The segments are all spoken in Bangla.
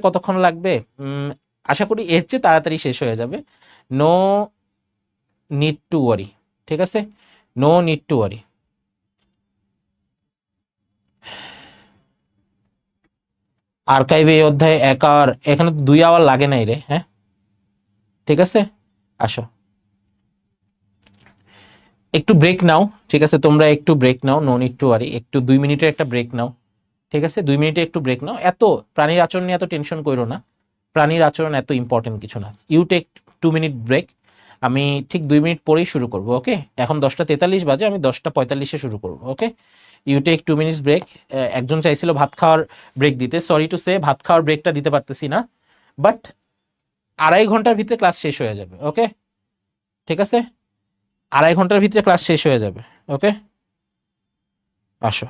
কতক্ষণ লাগবে? আশা করি এর চেয়ে তাড়াতাড়ি শেষ হয়ে যাবে। নো নিড টু ওয়ারি, ঠিক আছে, নো নিড টু ওয়ারি। আর্কাইভে এই অধ্যায় 1 আওয়ার, এখানে 2 আওয়ার লাগে নাই রে। হ্যাঁ ঠিক আছে, আসো একটু ব্রেক নাও, ঠিক আছে, তোমরা একটু ব্রেক নাও, নো নিড টু ওয়ারি, একটু 2 মিনিটের একটা ব্রেক নাও, ঠিক আছে, 2 মিনিটে একটু ব্রেক নাও। এত প্রাণীর আচরণ নিয়ে এত টেনশন করো না, প্রাণীর আচরণ এত ইম্পর্টেন্ট কিছু না। ইউ টেক 2 মিনিট ব্রেক, আমি ঠিক 2 মিনিট পরেই শুরু করব, ওকে? এখন 10টা 43 বাজে, আমি 10টা 45-এ শুরু করব, okay? You take 2 minutes break. একজন চাইছিল ভাত খাওয়ার ব্রেক দিতে, সরি টু সে ভাত খাওয়ার ব্রেকটা দিতে পারতেছি না, বাট 2.5 ঘন্টার ভিতরে ক্লাস শেষ হয়ে যাবে, ওকে? ঠিক আছে, 2.5 ঘন্টার ভিতরে ক্লাস শেষ হয়ে যাবে, ওকে? আসো,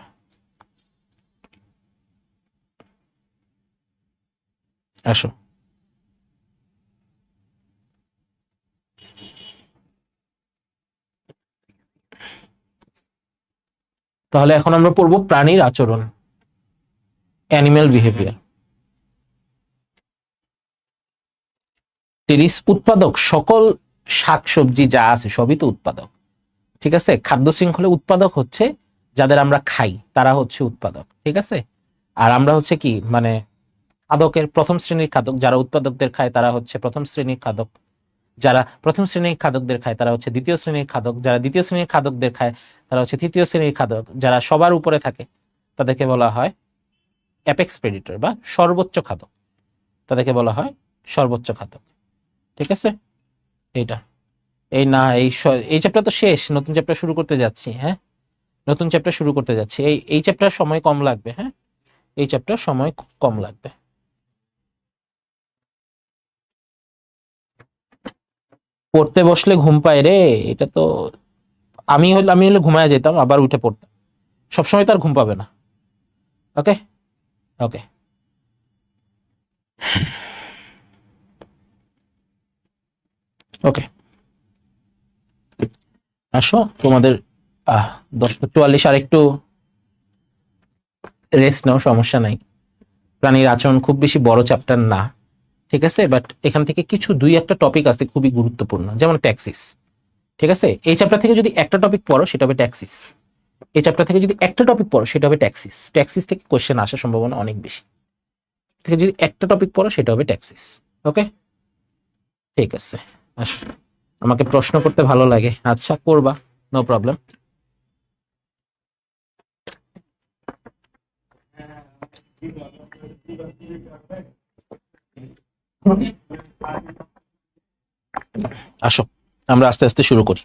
আসো। তাহলে এখন আমরা পড়বো প্রাণীর আচরণ, অ্যানিমেল বিহেভিয়ার। তিরিশ উৎপাদক, সকল শাকসবজি যা আছে সবই তো উৎপাদক, ঠিক আছে? খাদ্য শৃঙ্খলে উৎপাদক হচ্ছে যাদের আমরা খাই, তারা হচ্ছে উৎপাদক, ঠিক আছে? আর আমরা হচ্ছে কি, মানে খাদকের প্রথম শ্রেণীর খাদক, যারা উৎপাদকদের খায় তারা হচ্ছে প্রথম শ্রেণীর খাদক, যারা প্রথম শ্রেণীর খাদকদের খায় তারা হচ্ছে দ্বিতীয় শ্রেণীর খাদক, যারা দ্বিতীয় শ্রেণীর খাদকদের খায় তারা হচ্ছে তৃতীয় শ্রেণীর খাদক, যারা সবার উপরে থাকে তাদেরকে বলা হয় অ্যাপেক্স প্রেডিটর বা সর্বোচ্চ খাদক, তাদেরকে বলা হয় সর্বোচ্চ খাদক, ঠিক আছে? এইটা, এই না এই চ্যাপ্টার তো শেষ, নতুন চ্যাপ্টার শুরু করতে যাচ্ছি। হ্যাঁ, নতুন চ্যাপ্টার শুরু করতে যাচ্ছি। এই চ্যাপ্টার সময় কম লাগবে, হ্যাঁ, এই চ্যাপ্টার সময় কম লাগবে। পড়তে বসলে ঘুম পায় রে, এটা তো আমি হলে ঘুমায় যেতাম, আবার উঠে পড়তাম। সবসময় তার ঘুম পাবে না, ওকে? ওকে, ওকে, আসো তোমাদের 10:44, আর একটু রেস্ট নাও, সমস্যা নাই। প্রাণীর আচরণ খুব বেশি বড় চ্যাপ্টার না, ঠিক আছে, বাট এখান থেকে কিছু 2-1টা টপিক আছে খুবই গুরুত্বপূর্ণ, যেমন ট্যাক্সিস, ঠিক আছে? এই চ্যাপ্টার থেকে যদি একটা টপিক পড়ো সেটা হবে ট্যাক্সিস, এই চ্যাপ্টার থেকে যদি একটা টপিক পড়ো সেটা হবে ট্যাক্সিস, ট্যাক্সিস থেকে কোশ্চেন আসার সম্ভাবনা অনেক বেশি, থেকে যদি একটা টপিক পড়ো সেটা হবে ট্যাক্সিস, ওকে? ঠিক আছে, আসো, আমাকে প্রশ্ন করতে ভালো লাগে, আচ্ছা করবা, নো প্রবলেম। আসো, আমরা আস্তে আস্তে শুরু করি।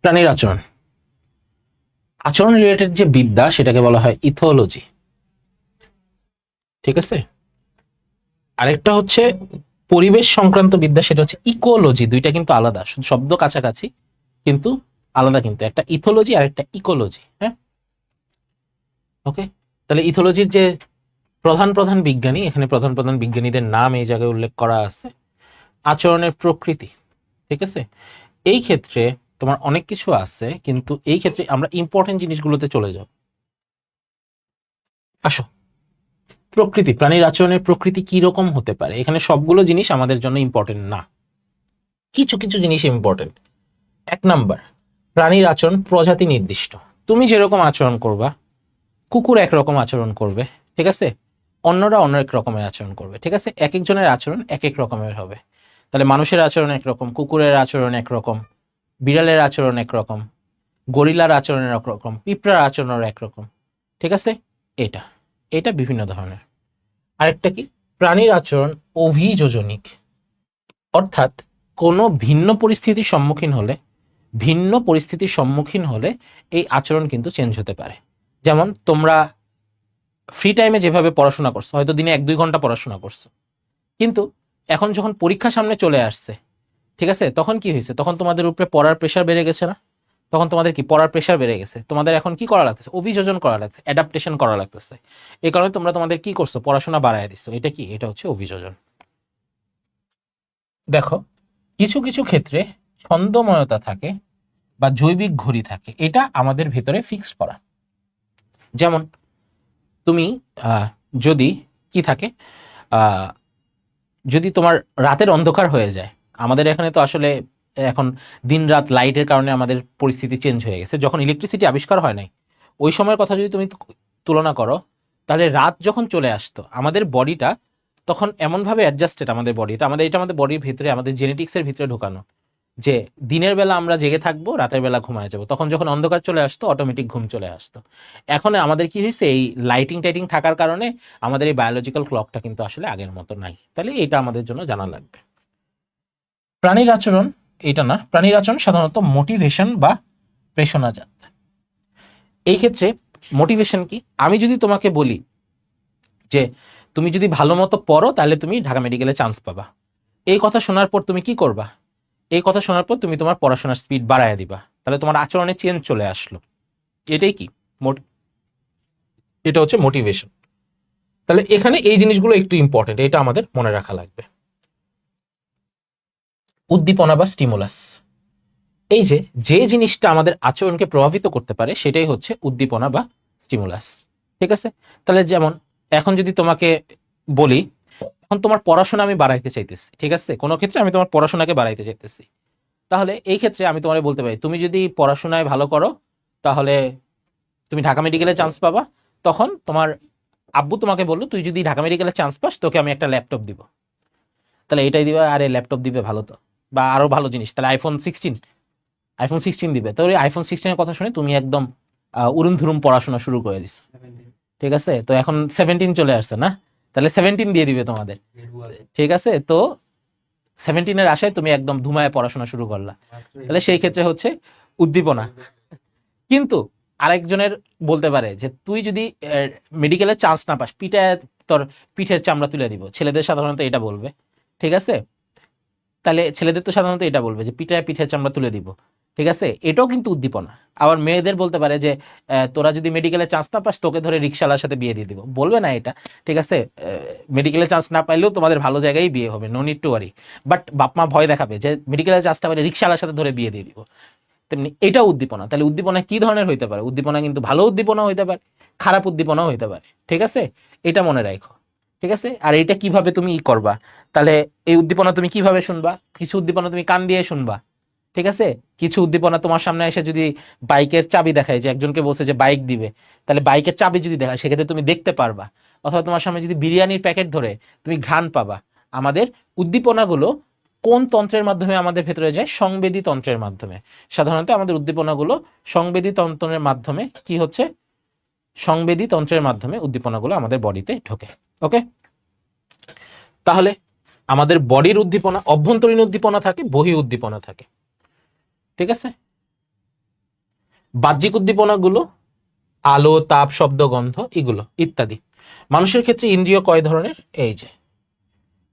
প্রাণীর আচরণ, আচরণ রিলেটেড যে বিদ্যা সেটাকে বলা হয় ইথোলজি, ঠিক আছে? আরেকটা হচ্ছে পরিবেশ সংক্রান্ত বিদ্যা, সেটা হচ্ছে ইকোলজি। দুইটা কিন্তু আলাদা, শুধু শব্দ কাছাকাছি কিন্তু আলাদা, কিন্তু একটা ইথোলজি আর একটা ইকোলজি, হ্যাঁ, ওকে? তাহলে ইথোলজির যে প্রধান প্রধান বিজ্ঞানী, এখানে প্রধান প্রধান বিজ্ঞানীদের নাম এই জায়গায় উল্লেখ করা আছে। আচরণের প্রকৃতি, ঠিক আছে? এই ক্ষেত্রে তোমার অনেক কিছু আছে, কিন্তু এই ক্ষেত্রে আমরা ইম্পর্টেন্ট জিনিসগুলোতে চলে যাব। আসো, প্রকৃতি, প্রাণীর আচরণের প্রকৃতি কি রকম হতে পারে? এখানে সবগুলো জিনিস আমাদের জন্য ইম্পর্টেন্ট না, কিছু কিছু জিনিস ইম্পর্টেন্ট। 1 নাম্বার, প্রাণীর আচরণ প্রজাতি নির্দিষ্ট। তুমি যেরকম আচরণ করবা, কুকুর একরকম আচরণ করবে, ঠিক আছে, অন্যরা অন্য এক রকমের আচরণ করবে, ঠিক আছে? এক একজনের আচরণ এক এক রকমের হবে। তাহলে মানুষের আচরণ একরকম, কুকুরের আচরণ একরকম, বিড়ালের আচরণ একরকম, গরিলার আচরণ একরকম, পিঁপড়ার আচরণ একরকম, ঠিক আছে? এটা এটা বিভিন্ন ধরনের। আরেকটা কি, প্রাণীর আচরণ অভিযোজনিক, অর্থাৎ কোনো ভিন্ন পরিস্থিতির সম্মুখীন হলে এই আচরণ কিন্তু চেঞ্জ হতে পারে। যেমন তোমরা ফ্রি টাইমে যেভাবে পড়াশোনা করছো, হয়তো দিনে 1-2 ঘন্টা পড়াশোনা করছো, কিন্তু এখন যখন পরীক্ষা সামনে চলে আসছে, ঠিক আছে, তখন কি হয়েছে? তখন তোমাদের উপরে পড়ার প্রেশার বেড়ে গেছে না? তখন তোমাদের কি পড়ার প্রেশার বেড়ে গেছে, তোমাদের এখন কি করা লাগতেছে? অভিযোজন করা লাগছে, অ্যাডাপ্টেশন করা লাগতেছে। এই কারণে তোমরা তোমাদের কি করছো, পড়াশোনা বাড়ায় দিচ্ছ। এটা কি? এটা হচ্ছে অভিযোজন। দেখো, কিছু কিছু ক্ষেত্রে ছন্দময়তা থাকে বা জৈবিক ঘড়ি থাকে, এটা আমাদের ভেতরে ফিক্স করা। যেমন তুমি যদি কি থাকে, যদি তোমার রাতের অন্ধকার হয়ে যায়, আমাদের এখানে তো আসলে এখন দিন রাত লাইটের কারণে আমাদের পরিস্থিতি চেঞ্জ হয়ে গেছে। যখন ইলেকট্রিসিটি আবিষ্কার হয় নাই ওই সময়ের কথা যদি তুমি তুলনা করো, তাহলে রাত যখন চলে আসতো আমাদের বডিটা তখন এমনভাবে অ্যাডজাস্টেড, আমাদের বডি এটা আমাদের বডির ভিতরে, আমাদের জেনেটিক্সের ভিতরে ঢোকানো, যে দিনের বেলা আমরা জেগে থাকবো, রাতের বেলা ঘুমায় যাবো। তখন যখন অন্ধকার চলে আসতো অটোমেটিক ঘুম চলে আসতো। এখন আমাদের কি হয়েছে, এই লাইটিং টাইটিং থাকার কারণে আমাদের এই বায়োলজিক্যাল ক্লকটা কিন্তু আসলে আগের মতো নাই। তাহলে এটা আমাদের জন্য জানা লাগবে। প্রাণীর আচরণ, এটা না, প্রাণীর আচরণ সাধারণত মোটিভেশন বা প্রেষণাজাত। এই ক্ষেত্রে মোটিভেশন কি, আমি যদি তোমাকে বলি যে তুমি যদি ভালো মতো পড়ো তাহলে তুমি ঢাকা মেডিকেলে চান্স পাবা, এই কথা শোনার পর তুমি কি করবা? এই কথা শোনার পর তুমি তোমার পড়াশোনার স্পিড বাড়ায় দিবা, তাহলে তোমার আচরণে চেঞ্জ চলে আসলো। এটাই কি, এটা হচ্ছে মোটিভেশন। তাহলে এখানে এই জিনিসগুলো একটু ইম্পর্টেন্ট, এটা আমাদের মনে রাখা লাগবে। উদ্দীপনা বা স্টিমুলাস, এই যে যে জিনিসটা আমাদের আচরণকে প্রভাবিত করতে পারে সেটাই হচ্ছে উদ্দীপনা বা স্টিমুলাস। ঠিক আছে, তাহলে যেমন এখন যদি তোমাকে বলি, এখন তোমার পড়াশোনা আমি বাড়াইতে চাইতেছি, ঠিক আছে, কোনো ক্ষেত্রে আমি তোমার পড়াশোনাকে বাড়াইতে চাইতেছি, তাহলে এই ক্ষেত্রে আমি তোমার বলতে পারি তুমি যদি পড়াশোনায় ভালো করো তাহলে তুমি ঢাকা মেডিকেলে চান্স পাবা। তখন তোমার আব্বু তোমাকে বললো তুই যদি ঢাকা মেডিকেলে চান্স পাস তোকে আমি একটা ল্যাপটপ দিব, তাহলে এটাই দিবে, আরে ল্যাপটপ দিবে ভালো তো, বা আরো ভালো জিনিস, তাহলে আইফোন 16 দিবে। তো ওই আইফোন 16 এর কথা শুনে তুমি একদম উড়ুম ধুরুম পড়াশোনা শুরু করে দিস, ঠিক আছে, তো এখন 17 চলে আসছে না, তাহলে 17 দিয়ে দিবে তোমাদের, ঠিক আছে, তো 17-এর আশায় তুমি একদম ধুমায় পড়াশোনা শুরু করলা, তাহলে সেই ক্ষেত্রে হচ্ছে উদ্দীপনা। কিন্তু আরেকজনের বলতে পারে যে তুই যদি মেডিকেলে চান্স না পাস, তোর পিঠের চামড়া তুলে দিব, ছেলেদের সাধারণত এটা বলবে, ঠিক আছে, তাহলে ছেলেদের তো সাধারণত এটা বলবে যে পিঠের চামড়া তুলে দিব, ঠিক আছে, এটাও কিন্তু উদ্দীপনা। আবার মেয়েদের বলতে পারে যে তোরা যদি মেডিকেলে চান্স না পাস তোকে ধরে রিক্সাওয়ালার সাথে বিয়ে দিয়ে দিব, বলবে না এটা, ঠিক আছে, মেডিকেলে চান্স না পাইলেও তোমাদের ভালো জায়গায় বিয়ে হবে, no need to worry, but বাপ মা ভয় দেখাবে যে মেডিকেলে চান্সটা পেলে রিক্সাওয়ালার সাথে ধরে বিয়ে দিয়ে দিব। তেমনি এটাও উদ্দীপনা। তাহলে উদ্দীপনা কি ধরনের হইতে পারে? উদ্দীপনা কিন্তু ভালো উদ্দীপনা হইতে পারে, খারাপ উদ্দীপনাও হইতে পারে, ঠিক আছে, এটা মনে রাখো, ঠিক আছে। আর এইটা কিভাবে তুমি করবা, তাহলে এই উদ্দীপনা তুমি কিভাবে শুনবা? কিছু উদ্দীপনা তুমি কান দিয়ে শুনবা, ঠিক আছে, কিছু উদ্দীপনা তোমার সামনে এসে যদি বাইকের চাবি দেখায়, যে একজনকে বলছে যে বাইক দিবে, তাহলে বাইকের চাবি যদি দেখায় সেক্ষেত্রে তুমি দেখতে পারবা, অথবা তোমার সামনে যদি বিরিয়ানির প্যাকেট ধরে তুমি ঘ্রাণ পাবা। আমাদের উদ্দীপনাগুলো কোন তন্ত্রের মাধ্যমে আমাদের ভেতরে যায়? সংবেদী তন্ত্রের মাধ্যমে। সাধারণত আমাদের উদ্দীপনাগুলো সংবেদী তন্ত্রের মাধ্যমে কি হচ্ছে, সংবেদী তন্ত্রের মাধ্যমে উদ্দীপনাগুলো আমাদের বডিতে ঢোকে। ওকে, তাহলে আমাদের বডির উদ্দীপনা, অভ্যন্তরীণ উদ্দীপনা থাকে, বহি উদ্দীপনা থাকে, ঠিক আছে। বাহ্যিক উদ্দীপনাগুলো আলো, তাপ, শব্দ, গন্ধ, এগুলো ইত্যাদি। মানুষের ক্ষেত্রে ইন্দ্রিয় কয় ধরনের? এই যে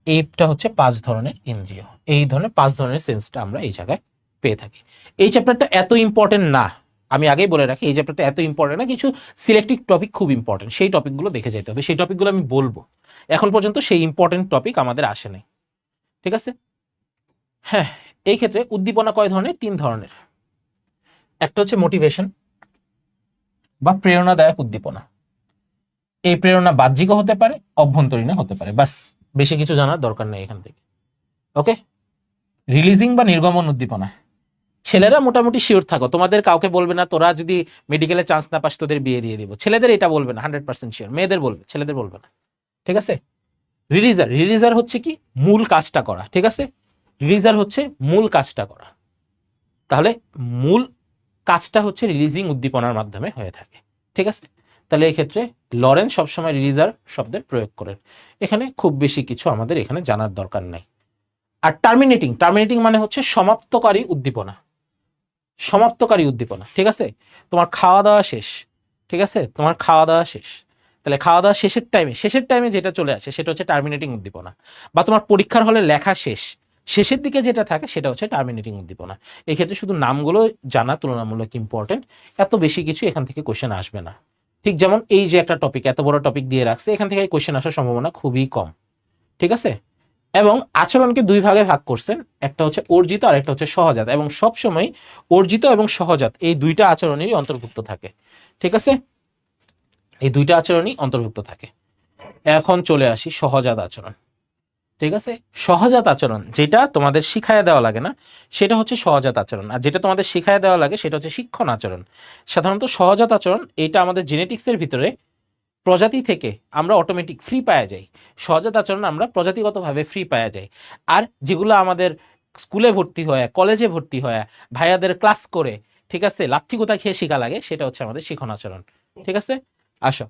এইটা হচ্ছে 5 ধরনের ইন্দ্রিয়, এই ধরনের 5 ধরনের সেন্সটা আমরা এই জায়গায় পেয়ে থাকি। এই চ্যাপ্টারটা এত ইম্পর্টেন্ট না, আমি আগেই বলে রাখি, এই চ্যাপ্টারটা এত ইম্পর্টেন্ট না, কিছু সিলেক্টিভ টপিক খুব ইম্পর্টেন্ট, সেই টপিকগুলো দেখে যেতে হবে, সেই টপিকগুলো আমি বলবো। এখন পর্যন্ত সেই ইম্পর্টেন্ট টপিক আমাদের আসে নাই, ঠিক আছে। হ্যাঁ, এই ক্ষেত্রে উদ্দীপনা কয় ধরনের? 3 ধরনের। একটা হচ্ছে মোটিভেশন বা প্রেরণাদায়ক উদ্দীপনা। এই প্রেরণা বাহ্যিকও হতে পারে, অভ্যন্তরীণও হতে পারে, বাস বেশি কিছু জানার দরকার নেই এখান থেকে। ওকে, রিলিজিং বা নির্গমন উদ্দীপনা। ছেলেরা মোটামুটি শিওর থাকো, তোমাদের কাউকে বলবে না তোরা যদি মেডিকেলে চান্স না পাস তোদের বিয়ে দিয়ে দিব, ছেলেদের এটা বলবে না, 100% শিওর, মেয়েদের বলবে, ছেলেদের বলবে না, ঠিক আছে। রিলিজার হচ্ছে কি? মূল কাজটা করা, ঠিক আছে, রিলিজার হচ্ছে মূল কাজটা করা। তাহলে মূল কাজটা হচ্ছে রিলিজিং উদ্দীপনার মাধ্যমে হয়ে থাকে, ঠিক আছে। তাহলে এই ক্ষেত্রে লরেন্স সবসময় রিলিজার শব্দের প্রয়োগ করেন। এখানে খুব বেশি কিছু আমাদের এখানে জানার দরকার নাই। আর টার্মিনেটিং মানে হচ্ছে সমাপ্তকারী উদ্দীপনা, সমাপ্তকারী উদ্দীপনা, ঠিক আছে। তোমার খাওয়া দাওয়া শেষ, ঠিক আছে, তোমার খাওয়া দাওয়া শেষ, তাহলে খাওয়া দাওয়া শেষের টাইমে যেটা চলে আসে সেটা হচ্ছে টার্মিনেটিং উদ্দীপনা। বা তোমার পরীক্ষার হলে লেখা শেষের দিকে যেটা থাকে সেটা হচ্ছে টার্মিনেটিং উদ্দীপনা। এই ক্ষেত্রে শুধু নামগুলো জানা তুলনামূলক ইম্পর্টেন্ট, এত বেশি কিছু এখান থেকে কোশ্চেন আসবে না। ঠিক যেমন এই যে একটা টপিক, এত বড় টপিক দিয়ে রাখছে, এখান থেকে কোশ্চেন আসার সম্ভাবনা খুবই কম, ঠিক আছে। এবং আচরণকে 2 ভাগে ভাগ করছেন, একটা হচ্ছে অর্জিত আর একটা হচ্ছে সহজাত, এবং সবসময় অর্জিত এবং সহজাত এই 2টা আচরণেরই অন্তর্ভুক্ত থাকে, ঠিক আছে, এই 2টা আচরণই অন্তর্ভুক্ত থাকে। এখন চলে আসি সহজাত আচরণ। ঠিক আছে, সহজাত আচরণ যেটা তোমাদের শিখায় দেওয়া লাগে না সেটা হচ্ছে সহজাত আচরণ, আর যেটা তোমাদের শিখায় দেওয়া লাগে সেটা হচ্ছে শিক্ষণ আচরণ। সাধারণত সহজাত আচরণ এটা আমাদের জেনেটিক্সের ভিতরে প্রজাতি থেকে আমরা অটোমেটিক ফ্রি পাওয়া যাই। সহজাত আচরণ আমরা প্রজাতিগতভাবে ফ্রি পাওয়া যাই। আর যেগুলো আমাদের স্কুলে ভর্তি হয়, কলেজে ভর্তি হয়, ভাইয়াদের ক্লাস করে, ঠিক আছে, লাথিগুতা খেয়ে শেখা লাগে, সেটা হচ্ছে আমাদের শিক্ষণ আচরণ। ঠিক আছে, আসো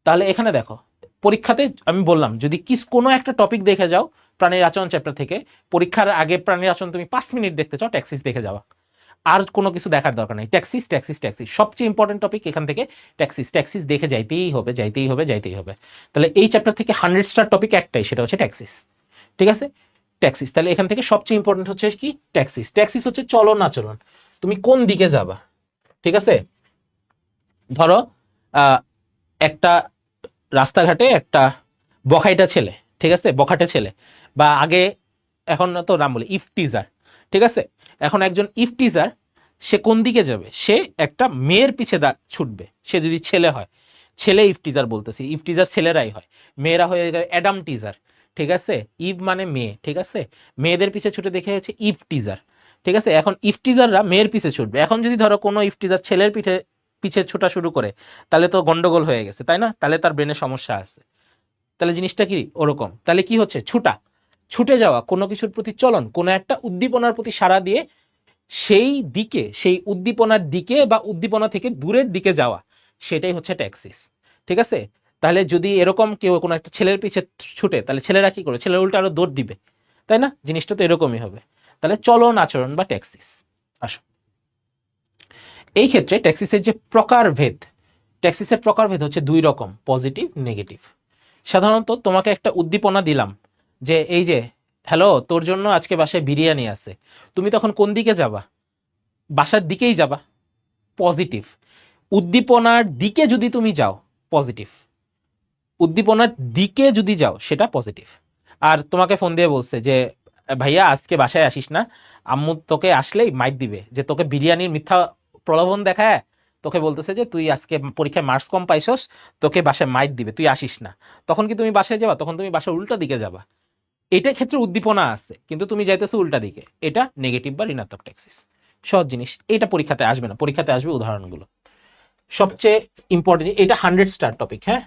তাহলে এখানে দেখো, পরীক্ষাতে আমি বললাম যদি কোনো একটা টপিক দেখে যাও প্রাণীর আচরণ চ্যাপ্টার থেকে, পরীক্ষার আগে প্রাণীর আচরণ তুমি 5 মিনিট দেখতে চাও, ট্যাক্সিস দেখে যাওয়া, আর কোনো কিছু দেখার দরকার নেই। ট্যাক্সিস ট্যাক্সিস ট্যাক্সিস সবচেয়ে ইম্পর্টেন্ট টপিক এখান থেকে। ট্যাক্সিস ট্যাক্সিস দেখে যাইতেই হবে যাইতেই হবে যাইতেই হবে। তাহলে এই চ্যাপ্টার থেকে 100 স্টার টপিক একটাই, সেটা হচ্ছে ট্যাক্সিস। ঠিক আছে, ট্যাক্সিস। তাহলে এখান থেকে সবচেয়ে ইম্পর্টেন্ট হচ্ছে কি ট্যাক্সিস। ট্যাক্সিস হচ্ছে চলন আচরণ, তুমি কোন দিকে যাবা। ঠিক আছে, ধরো একটা রাস্তাঘাটে একটা বখাইটা ছেলে, ঠিক আছে, বখাটে ছেলে, বা আগে এখন তো নাম বলে ইফটিজার। ঠিক আছে, এখন একজন ইফটিজার সে কোন দিকে যাবে, সে একটা মেয়ের পিছে ছুটবে। সে যদি ছেলে হয়, ছেলে ইফটিজার বলতেছি, ইফটিজার ছেলেরাই হয়, মেয়েরা হয়ে যাবে অ্যাডাম টিজার। ঠিক আছে, ইভ মানে মেয়ে, ঠিক আছে, মেয়েদের পিছে ছুটে দেখে হচ্ছে ইফটিজার। ঠিক আছে, এখন ইফটিজাররা মেয়ের পিছে ছুটবে। এখন যদি ধরো কোনো ইফটিজার ছেলের পিছে পিছে ছোটা শুরু করে, তাহলে তো গন্ডগোল হয়ে গেছে, তাই না? তাহলে তার ব্রেনে সমস্যা আছে। তাহলে জিনিসটা কি ওরকম, তাহলে কি হচ্ছে, ছুটে যাওয়া, কোনো কিছুর প্রতি চলন, কোনো একটা উদ্দীপনার প্রতি সাড়া দিয়ে সেই দিকে, সেই উদ্দীপনার দিকে বা উদ্দীপনা থেকে দূরের দিকে যাওয়া, সেটাই হচ্ছে ট্যাক্সিস। ঠিক আছে, তাহলে যদি এরকম কেউ কোনো একটা ছেলের পিছে ছুটে, তাহলে ছেলেরা কি করে, ছেলের উল্টা আরো দৌড় দিবে, তাই না? জিনিসটা তো এরকমই হবে। তাহলে চলন আচরণ বা ট্যাক্সিস। আসো, এই ক্ষেত্রে ট্যাক্সিসের যে প্রকারভেদ, ট্যাক্সিসের প্রকারভেদ হচ্ছে 2 রকম, পজিটিভ নেগেটিভ। সাধারণত তোমাকে একটা উদ্দীপনা দিলাম যে এই যে হ্যালো, তোর জন্য আজকে বাসায় বিরিয়ানি আছে, তুমি তখন কোন দিকে যাবা? বাসার দিকেই যাবা, পজিটিভ। উদ্দীপনার দিকে যদি তুমি যাও, পজিটিভ। উদ্দীপনার দিকে যদি যাও, সেটা পজিটিভ। আর তোমাকে ফোন দিয়ে বলছে যে ভাইয়া আজকে বাসায় আসিস না, আম্মু তোকে আসলেই মাইট দিবে, যে তোকে বিরিয়ানির মিথ্যা প্রলোভন দেখায় তোকে বলতেছে যে তুই আজকে পরীক্ষায় মার্কস কম পাইছস, তোকে বাসায় মাইট দিবে, তুই আসিস না। তখন কি তুমি বাসায় যাবা? তখন তুমি বাসার উল্টা দিকে যাবা। এটা ক্ষেত্রে উদ্দীপনা আছে, কিন্তু তুমি যাইতেছো উল্টা দিকে, এটা নেগেটিভ বা ঋণাত্মক ট্যাক্সিস। সহজ জিনিস, এটা পরীক্ষাতে আসবে না, পরীক্ষাতে আসবে উদাহরণগুলো। সবচেয়ে ইম্পর্টেন্ট, এটা 100 স্টার টপিক, হ্যাঁ,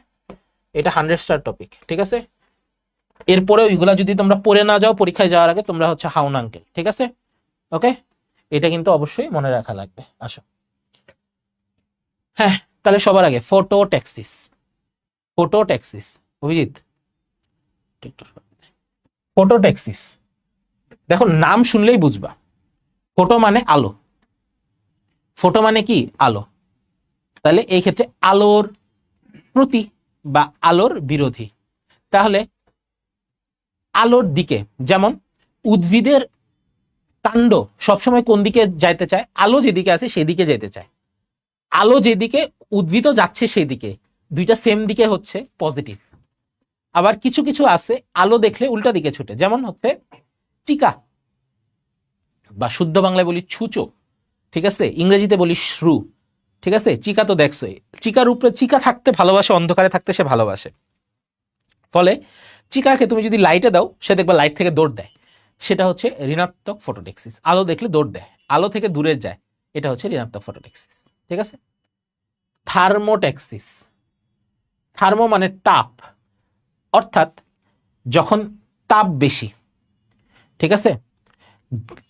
এটা 100 স্টার টপিক। ঠিক আছে, এরপরে ওইগুলা যদি তোমরা পড়ে না যাও পরীক্ষায় যাওয়ার আগে, তোমরা হচ্ছে হাউন আঙ্কেল। ঠিক আছে, ওকে, এটা কিন্তু অবশ্যই মনে রাখা লাগবে। আসো, হ্যাঁ, তাহলে সবার আগে photo taxis. Photo taxis, Abhijit, photo taxis, দেখো নাম শুনলেই বুঝবা, ফটো মানে আলো। ফটো মানে কি? আলো। তাহলে এই ক্ষেত্রে আলোর প্রতি বা আলোর বিরোধী। তাহলে আলোর দিকে, যেমন উদ্ভিদের কাণ্ড সবসময় কোন দিকে যাইতে চায়? আলো যেদিকে আছে সেদিকে যেতে চায়। আলো যেদিকে, উদ্ভিদও যাচ্ছে সেই দিকে, দুইটা সেম দিকে হচ্ছে পজিটিভ। আবার কিছু কিছু আছে আলো দেখলে উল্টা দিকে ছুটে, যেমন হচ্ছে চিকা, বা শুদ্ধ বাংলায় বলি ছুঁচো, ঠিক আছে, ইংরেজিতে বলি শ্রু। ঠিক আছে, চিকা তো দেখছোই, চিকার উপরে, চিকা থাকতে ভালোবাসে, অন্ধকারে থাকতে সে ভালোবাসে। ফলে চিকাকে তুমি যদি লাইটে দাও, সে দেখবা লাইট থেকে দৌড় দেয়, সেটা হচ্ছে ঋণাত্মক ফটোট্যাক্সিস। আলো দেখলে দৌড় দেয়, আলো থেকে দূরে যায়, এটা হচ্ছে ঋণাত্মক ফটোট্যাক্সিস। ঠিক আছে, থার্মোট্যাক্সিস। থার্মো মানে তাপ, অর্থাৎ যখন তাপ বেশি, ঠিক আছে,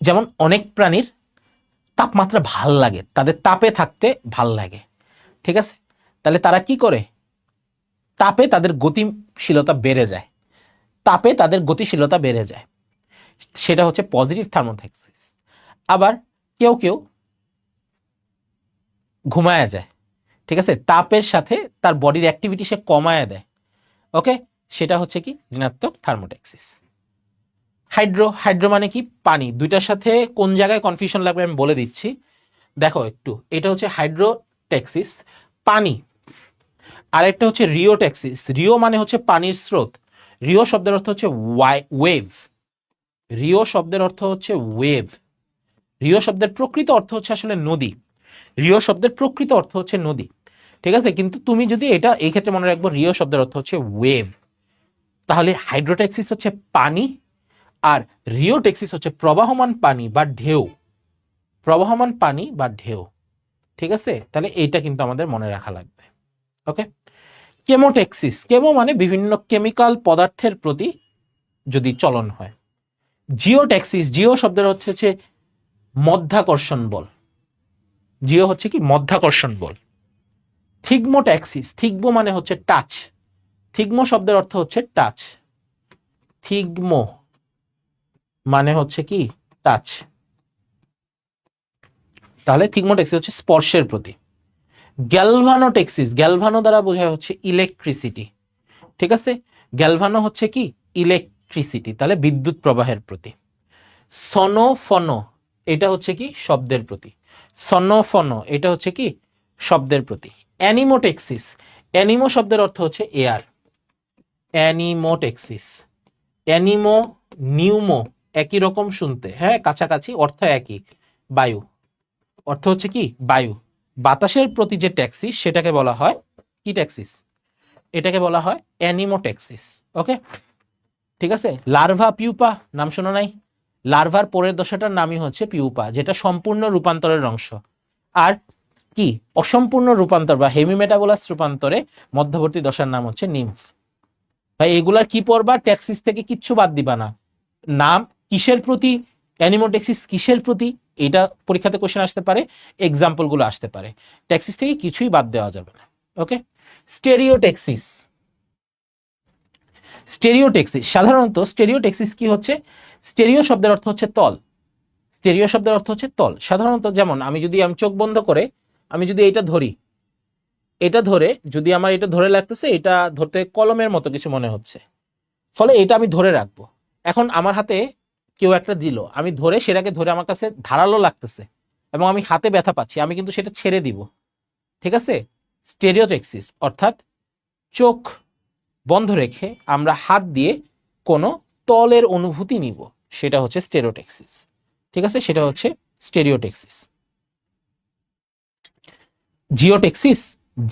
যেমন অনেক প্রাণীর তাপমাত্রা ভাল লাগে, তাদের তাপে থাকতে ভাল লাগে। ঠিক আছে, তাহলে তারা কি করে? তাপে তাদের গতিশীলতা বেড়ে যায়, তাপে তাদের গতিশীলতা বেড়ে যায়, সেটা হচ্ছে পজিটিভ থার্মোট্যাক্সিস। আবার কেউ কেউ ঘুমায়া যায়, ঠিক আছে, তাপের সাথে তার বডির অ্যাক্টিভিটি সে কমায়া দেয়, ওকে, সেটা হচ্ছে কি ঋণাত্মক থার্মোট্যাক্সিস। হাইড্রো, হাইড্রো মানে কি? পানি। দুইটার সাথে কোন জায়গায় কনফিউশন লাগবে আমি বলে দিচ্ছি, দেখো একটু, এটা হচ্ছে হাইড্রোট্যাক্সিস, পানি। আর একটা হচ্ছে রিওট্যাক্সিস। রিও মানে হচ্ছে পানির স্রোত, রিও শব্দের অর্থ হচ্ছে ওয়েভ, রিও শব্দের অর্থ হচ্ছে ওয়েভ। রিও শব্দের প্রকৃত অর্থ হচ্ছে আসলে নদী, রিও শব্দের প্রকৃত অর্থ হচ্ছে নদী। ঠিক আছে, কিন্তু তুমি যদি এটা এই ক্ষেত্রে মনে রাখবো রিও শব্দের অর্থ হচ্ছে ওয়েভ, তাহলে হাইড্রোটেক্সিস হচ্ছে পানি আর রিওটেক্সিস হচ্ছে প্রবাহমান পানি বা ঢেউ, প্রবাহমান পানি বা ঢেউ। ঠিক আছে, তাহলে এইটা কিন্তু আমাদের মনে রাখা লাগবে। ওকে, কেমোটেক্সিস, কেমো মানে বিভিন্ন কেমিক্যাল পদার্থের প্রতি যদি চলন হয়। জিওটেক্সিস, জিও শব্দের হচ্ছে মধ্যাকর্ষণ বল, জিও হচ্ছে কি মধ্যাকর্ষণ বল। থিগমোট্যাক্সিস, থিগমো মানে হচ্ছে টাচ, থিগমো শব্দের অর্থ হচ্ছে টাচ, থিগমো মানে হচ্ছে কি টাচ, তাহলে থিগমোট্যাক্সিস হচ্ছে স্পর্শের প্রতি। গ্যালভানোটেক্সিস, গ্যালভানো দ্বারা বোঝায় হচ্ছে ইলেকট্রিসিটি। ঠিক আছে, গ্যালভানো হচ্ছে কি ইলেকট্রিসিটি, তাহলে বিদ্যুৎ প্রবাহের প্রতি। সনোফনো এটা হচ্ছে কি শব্দের প্রতি, সনোফনো এটা হচ্ছে কি শব্দের প্রতি। অ্যানিমোটেক্সিস, অ্যানিমো শব্দের অর্থ হচ্ছে এয়ার, অ্যানিমোটেক্সিস, অ্যানিমো নিউমো একই রকম শুনতে, হ্যাঁ কাছাকাছি, অর্থ একই, বায়ু, অর্থ হচ্ছে কি বায়ু, বাতাসের প্রতি যে ট্যাক্সিস সেটাকে বলা হয় কি ট্যাক্সিস, এটাকে বলা হয় অ্যানিমোটেক্সিস। ওকে, ঠিক আছে। লার্ভা পিউপা নাম শোনো নাই, লার্ভার পরের দশাটার নামই হচ্ছে পিউপা, যেটা সম্পূর্ণ রূপান্তরের অংশ। আর কি অসম্পূর্ণ রূপান্তর বা হেমিমেটাবোলাস রূপান্তরে মধ্যবর্তী দশার নাম হচ্ছে নিম্ফ। ভাই এগুলার কি পড়বা, ট্যাক্সিস থেকে কিচ্ছু বাদ দিবা না, নাম কিসের প্রতি, অ্যানিমোটেক্সিস কিসের প্রতি, এটা পরীক্ষাতে কোশ্চেন আসতে পারে, এক্সাম্পল গুলো আসতে পারে, ট্যাক্সিস থেকে কিছুই বাদ দেওয়া যাবে না। ওকে, স্টেরিওটেক্সিস, স্টেরিওটেক্সিস সাধারণত স্টেরিওটেক্সিস কি হচ্ছে, স্টেরিও শব্দের অর্থ হচ্ছে তল, স্টেরিও শব্দের অর্থ হচ্ছে তল। সাধারণত যেমন আমি চোখ বন্ধ করে আমি যদি এটা ধরি, এটা ধরে যদি আমার এটা ধরে লাগতেছে, এটা ধরতে কলমের মতো কিছু মনে হচ্ছে, ফলে এটা আমি ধরে রাখবো। এখন আমার হাতে কেউ একটা দিল, আমি ধরে সেটাকে ধরে আমার কাছে ধারালো লাগতেছে এবং আমি হাতে ব্যথা পাচ্ছি, আমি কিন্তু সেটা ছেড়ে দিব। ঠিক আছে, স্টেরিওটেক্সিস অর্থাৎ চোখ বন্ধ রেখে আমরা হাত দিয়ে কোনো তলের অনুভূতি নিব, সেটা হচ্ছে স্টেরিওটেক্সিস। ঠিক আছে, সেটা হচ্ছে স্টেরিওটেক্সিস। জিওটেক্সিস,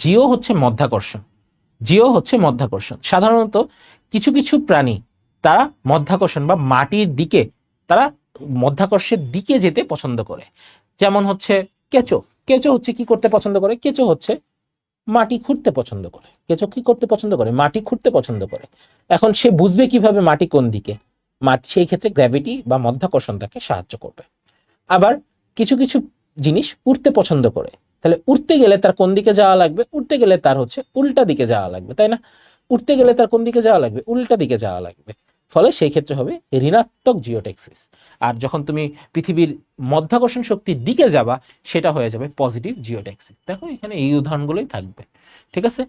জিও হচ্ছে মধ্যাকর্ষণ, জিও হচ্ছে মধ্যাকর্ষণ। সাধারণত কিছু কিছু প্রাণী তারা মধ্যাকর্ষণ বা মাটির দিকে, তারা মধ্যাকর্ষের দিকে যেতে পছন্দ করে। যেমন হচ্ছে কেঁচো, কেঁচো হচ্ছে কি করতে পছন্দ করে, কেঁচো হচ্ছে মাটি খুঁড়তে পছন্দ করে, কেঁচো কি করতে পছন্দ করে, মাটি খুঁড়তে পছন্দ করে। এখন সে বুঝবে কিভাবে মাটি কোন দিকে, মাটি সেই ক্ষেত্রে গ্র্যাভিটি বা মধ্যাকর্ষণ তাকে সাহায্য করবে। আবার কিছু কিছু জিনিস উড়তে পছন্দ করে, তাহলে উড়তে গেলে তার কোন দিকে যাওয়া লাগবে, উড়তে গেলে তার হচ্ছে উল্টা দিকে যাওয়া লাগবে, তাই না, উড়তে গেলে তার কোন দিকে যাওয়া লাগবে, উল্টা দিকে যাওয়া লাগবে, ফলে সেই ক্ষেত্রে হবে ঋণাত্মক জিওটেক্সিস। আর যখন তুমি পৃথিবীর মধ্যাকর্ষণ শক্তির দিকে যাবা, সেটা হয়ে যাবে পজিটিভ জিওটেক্সিস। দেখো এখানে এই উদাহরণগুলোই থাকবে। ঠিক আছে,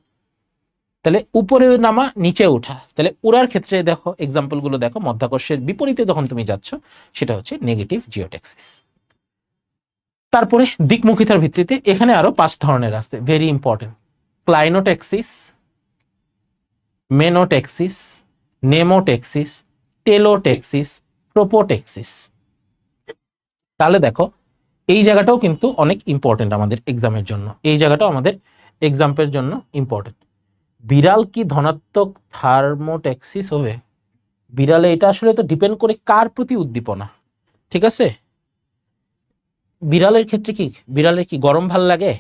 তাহলে উপরে নামা নিচে ওঠা, তাহলে উড়ার ক্ষেত্রে দেখো এক্সাম্পল গুলো দেখো, মধ্যাকর্ষের বিপরীতে যখন তুমি যাচ্ছ সেটা হচ্ছে নেগেটিভ জিওটেক্সিস। তারপরে দিকমুখিতার ভিত্তিতে এখানে আরো 5 ধরনের আছে, ভেরি ইম্পর্টেন্ট। ক্লাইনোটেক্সিস, মেনোটেক্সিস, নেমোটেক্সিস, টেলোটেক্সিস, প্রোপোটেক্সিস। তাহলে দেখো এই জায়গাটাও কিন্তু অনেক ইম্পর্টেন্ট আমাদের এক্সামের জন্য, এই জায়গাটাও আমাদের এক্সাম্পের জন্য ইম্পর্টেন্ট। বিড়াল কি ধনাত্মক থার্মোটেক্সিস হবে, বিড়ালে এটা আসলে তো ডিপেন্ড করে কার প্রতি উদ্দীপনা। ঠিক আছে, বিড়ালের ক্ষেত্রে কি, বিড়ালের কি গরম ভাল লাগে,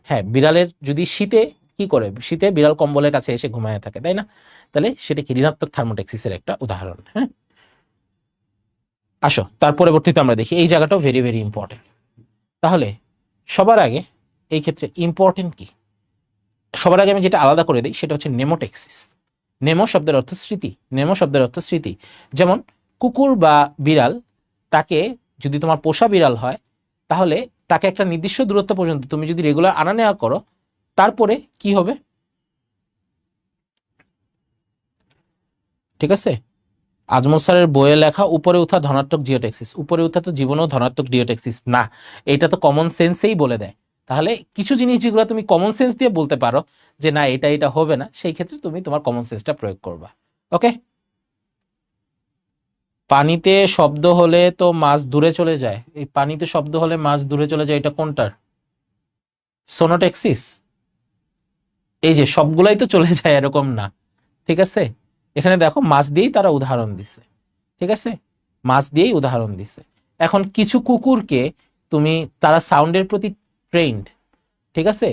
হ্যাঁ বিড়ালের যদি শীতে কি করে, শীতে বিড়াল কম্বলের কাছে এসে ঘুমায় থাকে, তাই না, তাহলে সেটা কি ঋণাত্মক থার্মোটেক্সিসের একটা উদাহরণ। হ্যাঁ, আসো তার পরবর্তীতে আমরা দেখি, এই জায়গাটাও ভেরি ভেরি ইম্পর্টেন্ট। তাহলে সবার আগে এই ক্ষেত্রে ইম্পর্টেন্ট কি, সবার আগে আমি যেটা আলাদা করে দিই সেটা হচ্ছে নেমোটেক্সিস। নেমো শব্দের অর্থ স্মৃতি, নেমো শব্দের অর্থ স্মৃতি। যেমন কুকুর বা বিড়াল, তাকে যদি তোমার পোষা বিড়াল হয়, তাহলে তাকে একটা নির্দিষ্ট দূরত্ব পর্যন্ত তুমি যদি রেগুলার আনা নেওয়া করো, তারপরে কি হবে, ঠিক আছে, আজমল স্যারের বইয়ে লেখা উপরে উঠা ধনাত্মক জিওটেক্সিস, উপরে উঠা তো জীবনেও ধনাত্মক জিওটেক্সিস না, এটা তো কমন সেন্সেই বলে দেয়। তাহলে কিছু জিনিস যেগুলো তুমি কমন সেন্স দিয়ে বলতে পারো যে না এটা এটা হবে না, সেই ক্ষেত্রে তুমি তোমার কমন সেন্সটা প্রয়োগ করবা। ওকে, পানিতে শব্দ হলে তো মাছ দূরে চলে যায়, এই পানিতে শব্দ হলে মাছ দূরে চলে যায়, এটা কোনটার, সোনোটেক্সিস, এই যে সবগুলাই তো চলে যায় এরকম না, ঠিক আছে। এখানে দেখো মাছ দিয়েই তারা উদাহরণ দিছে, ঠিক আছে, মাছ দিয়েই উদাহরণ দিছে। এখন কিছু কুকুরকে তুমি, তারা সাউন্ডের প্রতি ট্রেন্ড, ঠিক আছে,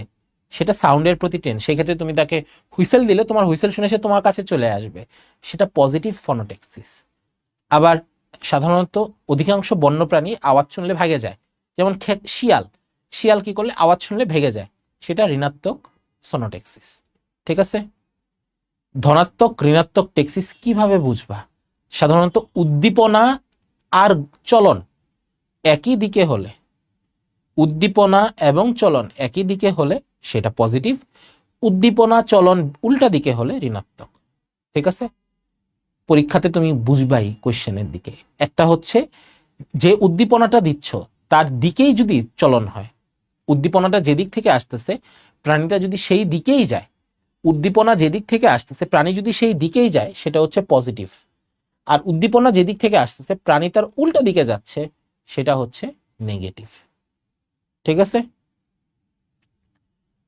সেটা সাউন্ডের প্রতি ট্রেন্ড, সেই ক্ষেত্রে তুমি তাকে হুইসেল দিলে তোমার হুইসেল শুনে সে তোমার কাছে চলে আসবে, সেটা পজিটিভ ফনোটেক্সিস। আবার সাধারণত অধিকাংশ বন্যপ্রাণী আওয়াজ শুনলে ভাগে যায়, যেমন শিয়াল, শিয়াল কি করলে আওয়াজ শুনলে ভেগে যায়, সেটা ঋণাত্মক সোনোটেক্সিস, ঠিক আছে। ধনাত্মক ঋণাত্মক টেক্সিস কিভাবে বুঝবা? সাধারণত উদ্দীপনা আর চলন একই দিকে হলে, উদ্দীপনা এবং চলন একই দিকে হলে সেটা পজিটিভ, উদ্দীপনা চলন উল্টা দিকে হলে ঋণাত্মক, ঠিক আছে। পরীক্ষাতে তুমি বুঝবাই কোশ্চেনের দিকে, একটা হচ্ছে যে উদ্দীপনাটা দিচ্ছ তার দিকেই যদি চলন হয়, উদ্দীপনাটা যেদিক থেকে আসতেছে প্রাণীটা যদি সেই দিকেই যায়, উদ্দীপনা যেদিক থেকে আসতেছে প্রাণী যদি সেই দিকেই যায় সেটা হচ্ছে পজিটিভ, আর উদ্দীপনা যেদিক থেকে আসতেছে প্রাণী তার উল্টা দিকে যাচ্ছে সেটা হচ্ছে নেগেটিভ, ঠিক আছে।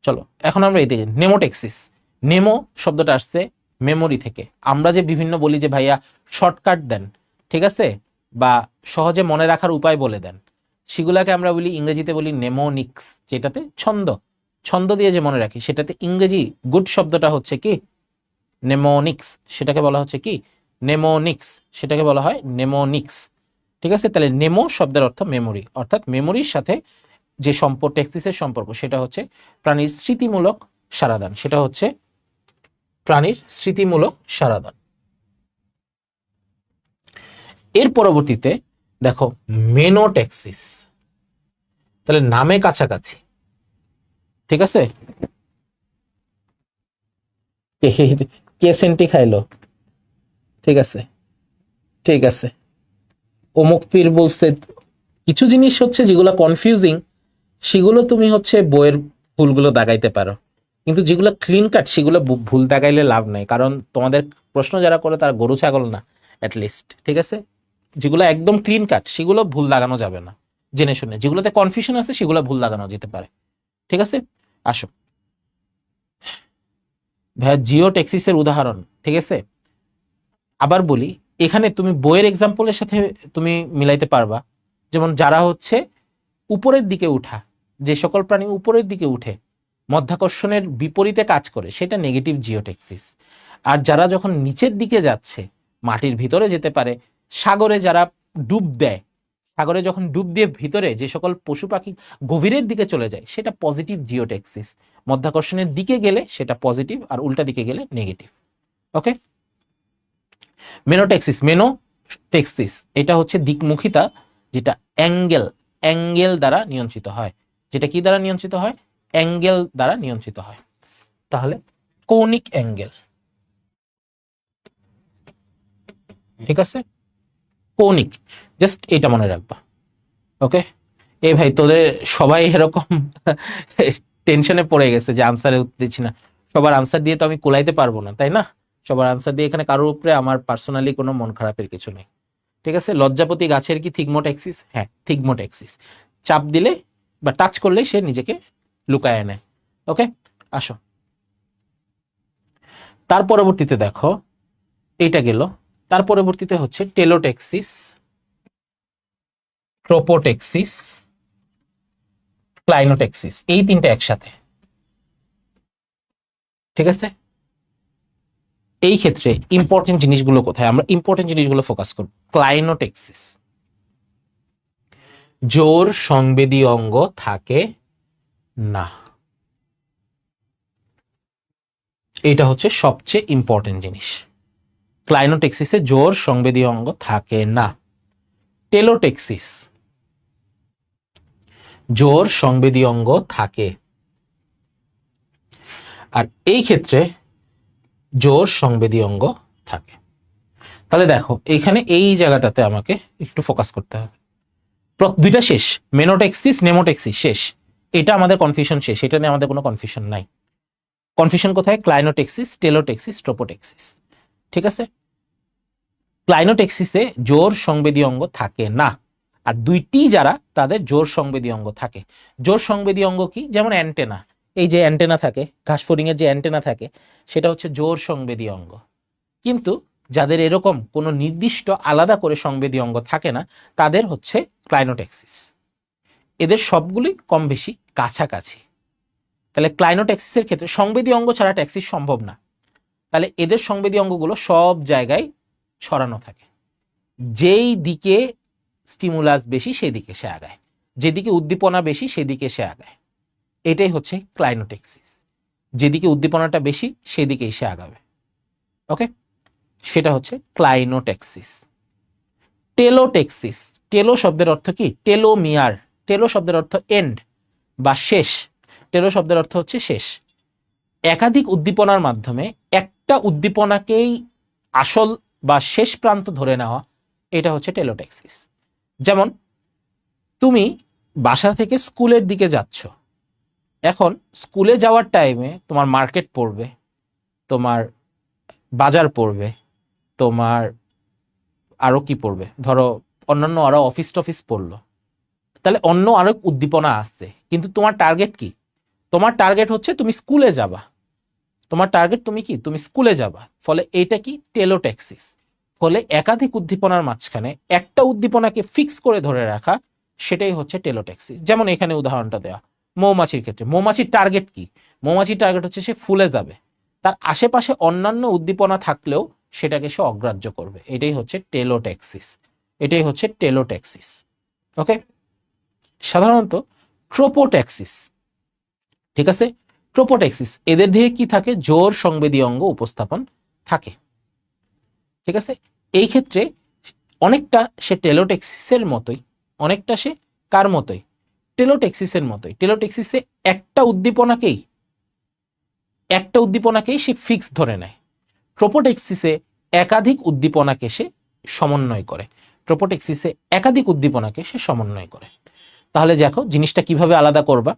চলো এখন আমরা এদিকে নেমোটেক্সিস। নেমো শব্দটা আসছে মেমোরি থেকে। আমরা যে বিভিন্ন বলি যে ভাইয়া শর্টকাট দেন, ঠিক আছে, বা সহজে মনে রাখার উপায় বলে দেন, সেগুলাকে আমরা বলি ইংরেজিতে বলি নেমোনিক্স, যেটাতে ছন্দ, ছন্দ দিয়ে যে মনে রাখি সেটাতে ইংরেজি গুড শব্দটা হচ্ছে কি নেমোনিক্স, সেটাকে বলা হচ্ছে কি নেমোনিক্স, সেটাকে বলা হয় নেমোনিক্স, ঠিক আছে। তাহলে নেমো শব্দের অর্থ মেমোরি, অর্থাৎ মেমোরির সাথে যে সম্পর্ক, টেক্সিসের সম্পর্ক, সেটা হচ্ছে প্রাণীর স্মৃতিমূলক সারাদান, সেটা হচ্ছে প্রাণীর স্মৃতিমূলক সারাদান। এর পরবর্তীতে দেখো মেনোটেক্সিস, তাহলে নামে কাছাকাছি, ঠিক আছে। কে সেন্টি খাইলো, ঠিক আছে, ঠিক আছে, অমুক পীর বলছে। কিছু জিনিস হচ্ছে যেগুলো কনফিউজিং সেগুলো তুমি হচ্ছে বইয়ের ভুলগুলো দাগাইতে পারো, কিন্তু যেগুলো ক্লিন কাট সেগুলো ভুল দাগাইলে লাভ নাই, কারণ তোমাদের প্রশ্ন যারা করে তারা গরু ছাগল না অ্যাটলিস্ট, ঠিক আছে। যেগুলো একদম ক্লিন কাট সেগুলো ভুল লাগানো যাবে না, জেনে শুনে। যেগুলোতে কনফিউশন আছে সেগুলো ভুল লাগানো যেতে পারে, ঠিক আছে। আসো ভাইয়া জিও টেক্সিসের উদাহরণ, ঠিক আছে। আবার বলি, এখানে তুমি বইয়ের এক্সাম্পলের সাথে তুমি মিলাইতে পারবা, যেমন যারা হচ্ছে উপরের দিকে উঠা, যে সকল প্রাণী উপরের দিকে উঠে মধ্যাকর্ষণের বিপরীতে কাজ করে সেটা নেগেটিভ জিওটেক্সিস। আর যারা যখন নিচের দিকে যাচ্ছে, মাটির ভিতরে যেতে পারে, সাগরে যারা ডুব দেয়, সাগরে যখন ডুব দিয়ে ভিতরে যে সকল পশু পাখি গভীরের দিকে চলে যায় সেটা পজিটিভ জিওটেক্সিস। মধ্যাকর্ষণের দিকে গেলে সেটা পজিটিভ, আর উল্টা দিকে গেলে নেগেটিভ, ওকে। মেনোটেক্সিস, মেনোটেক্সিস এটা হচ্ছে দিকমুখিতা, যেটা অ্যাঙ্গেল, অ্যাঙ্গেল দ্বারা নিয়ন্ত্রিত হয়, যেটা কি দ্বারা নিয়ন্ত্রিত হয়, অ্যাঙ্গেল দ্বারা নিয়ন্ত্রিত হয়। তাহলে কৌণিক অ্যাঙ্গেল, ঠিক আছে, কৌণিক, জাস্ট এটা মনে রাখবা, ওকে। এ ভাই তোদের সবাই এরকম টেনশনে পড়ে গেছে যে আনসারে দিচ্ছি না, সবার আনসার দিয়ে তো আমি কোলাইতে পারবো না, তাই না। সবার আনসার দিয়ে এখানে কারোর উপরে আমার পার্সোনালি কোনো মন খারাপের কিছু নেই, ঠিক আছে। লজ্জাপতি গাছের কি থিগমোটেক্সিস? হ্যাঁ, থিগমোটেক্সিস। চাপ দিলে বা টাচ করলে সে নিজেকে লুকায় নেয়, ওকে। আসো তার পরবর্তীতে দেখো, এইটা গেল, তার পরবর্তীতে হচ্ছে টেলোটেক্সিস, ট্রোপোটেক্সিস, ক্লাইনোটেক্সিস, এই তিনটা একসাথে, ঠিক আছে। এই ক্ষেত্রে ইম্পর্টেন্ট জিনিসগুলো কোথায়, আমরা ইম্পর্টেন্ট জিনিসগুলো ফোকাস করব। ক্লাইনোটেক্সিস, জোর সংবেদী অঙ্গ থাকে না, এটা হচ্ছে সবচেয়ে ইম্পর্টেন্ট জিনিস। ক্লাইনোটেক্সিসে জোর সংবেদী অঙ্গ থাকে না। টেলোটেক্সিস, জোর সংবেদী অঙ্গ থাকে, আর এই ক্ষেত্রে জোর সংবেদী অঙ্গ থাকে। তাহলে দেখো এখানে এই জায়গাটাতে আমাকে একটু ফোকাস করতে হবে। দুইটা শেষ, মেনোটেক্সিস নেমোটেক্সিস শেষ, এটা আমাদের কনফিউশন শেষ, এটা নিয়ে আমাদের কোনো কনফিউশন নাই। কনফিউশন কোথায়? ক্লাইনোটেক্সিস, টেলোটেক্সিস, ট্রোপোটেক্সিস, ঠিক আছে। ক্লাইনোটেক্সিসে জোর সংবেদী অঙ্গ থাকে না, আর দুইটি যারা তাদের জোর সংবেদী অঙ্গ থাকে। জোর সংবেদী অঙ্গ কি? যেমন অ্যান্টেনা, এই যে অ্যান্টেনা থাকে, ঘাস ফড়িং এর যে অ্যান্টেনা থাকে, সেটা হচ্ছে জোর সংবেদী অঙ্গ। কিন্তু যাদের এরকম কোনো নির্দিষ্ট আলাদা করে সংবেদী অঙ্গ থাকে না, তাদের হচ্ছে ক্লাইনোট্যাক্সিস। এদের সবগুলি কম বেশি কাছাকাছি। তাহলে ক্লাইনোট্যাক্সিসের ক্ষেত্রে সংবেদী অঙ্গ ছাড়া ট্যাক্সিস সম্ভব না। তাহলে এদের সংবেদী অঙ্গগুলো সব জায়গায় ছড়ানো থাকে। যেই দিকে স্টিমুলাস বেশি সেদিকে সে আগায়, যেদিকে উদ্দীপনা বেশি সেদিকে সে আগায়। এটাই হচ্ছে ক্লাইনোট্যাক্সিস। যেদিকে উদ্দীপনাটা বেশি সেদিকেই সে আগাবে। ওকে, সেটা হচ্ছে ক্লাইনোট্যাক্সিস। টেলোট্যাক্সিস, টেলো শব্দের অর্থ কি? টেলোমিয়ার। টেলো শব্দের অর্থ এন্ড বা শেষ। টেলো শব্দের অর্থ হচ্ছে শেষ। একাধিক উদ্দীপনার মাধ্যমে একটা উদ্দীপনাকেই আসল বা শেষ প্রান্ত ধরে নেওয়া, এটা হচ্ছে টেলোট্যাক্সিস। যেমন তুমি বাসা থেকে স্কুলের দিকে যাচ্ছ, এখন স্কুলে যাওয়ার টাইমে তোমার মার্কেট পড়বে, তোমার বাজার পড়বে, তোমার আরো কি পড়বে, ধরো অন্যান্য আরো অফিস টফিস পড়লো, তাহলে অন্য আরো উদ্দীপনা আসছে, কিন্তু তোমার টার্গেট কি? তোমার টার্গেট হচ্ছে তুমি স্কুলে যাবা। তোমার টার্গেট তুমি কি? তুমি স্কুলে যাবা। ফলে এটা কি? টেলোট্যাক্সিস। ফলে একাধিক উদ্দীপনার মাঝখানে একটা উদ্দীপনাকে ফিক্স করে ধরে রাখা, সেটাই হচ্ছে টেলোট্যাক্সিস। যেমন এখানে উদাহরণটা দেওয়া মৌমাছির ক্ষেত্রে, মৌমাছির টার্গেট কি? মৌমাছির টার্গেট হচ্ছে সে ফুলে যাবে, তার আশেপাশে অন্যান্য উদ্দীপনা থাকলেও সেটাকে সে অগ্রাহ্য করবে। এটাই হচ্ছে টেলোট্যাক্সিস। এটাই হচ্ছে টেলোট্যাক্সিস। ওকে, সাধারণত ট্রোপোট্যাক্সিস, ঠিক আছে, ট্রোপোট্যাক্সিস এদের দিয়ে কি থাকে? জোর সংবেদী অঙ্গ উপস্থাপন থাকে। ঠিক আছে, এই ক্ষেত্রে অনেকটা সে টেলোট্যাক্সিসের মতোই, অনেকটা সে কার মতোই? টেলোট্যাক্সিসের মতোই। টেলোট্যাক্সিসে একটা উদ্দীপনাকেই সে ফিক্স ধরে নেয়। ট্রোপোট্যাক্সিসে একাধিক উদ্দীপনাকে সে সমন্বয় করে। ট্রোপোট্যাক্সিসে একাধিক উদ্দীপনাকে সে সমন্বয় করে। তাহলে দেখো জিনিসটা কিভাবে আলাদা করবা।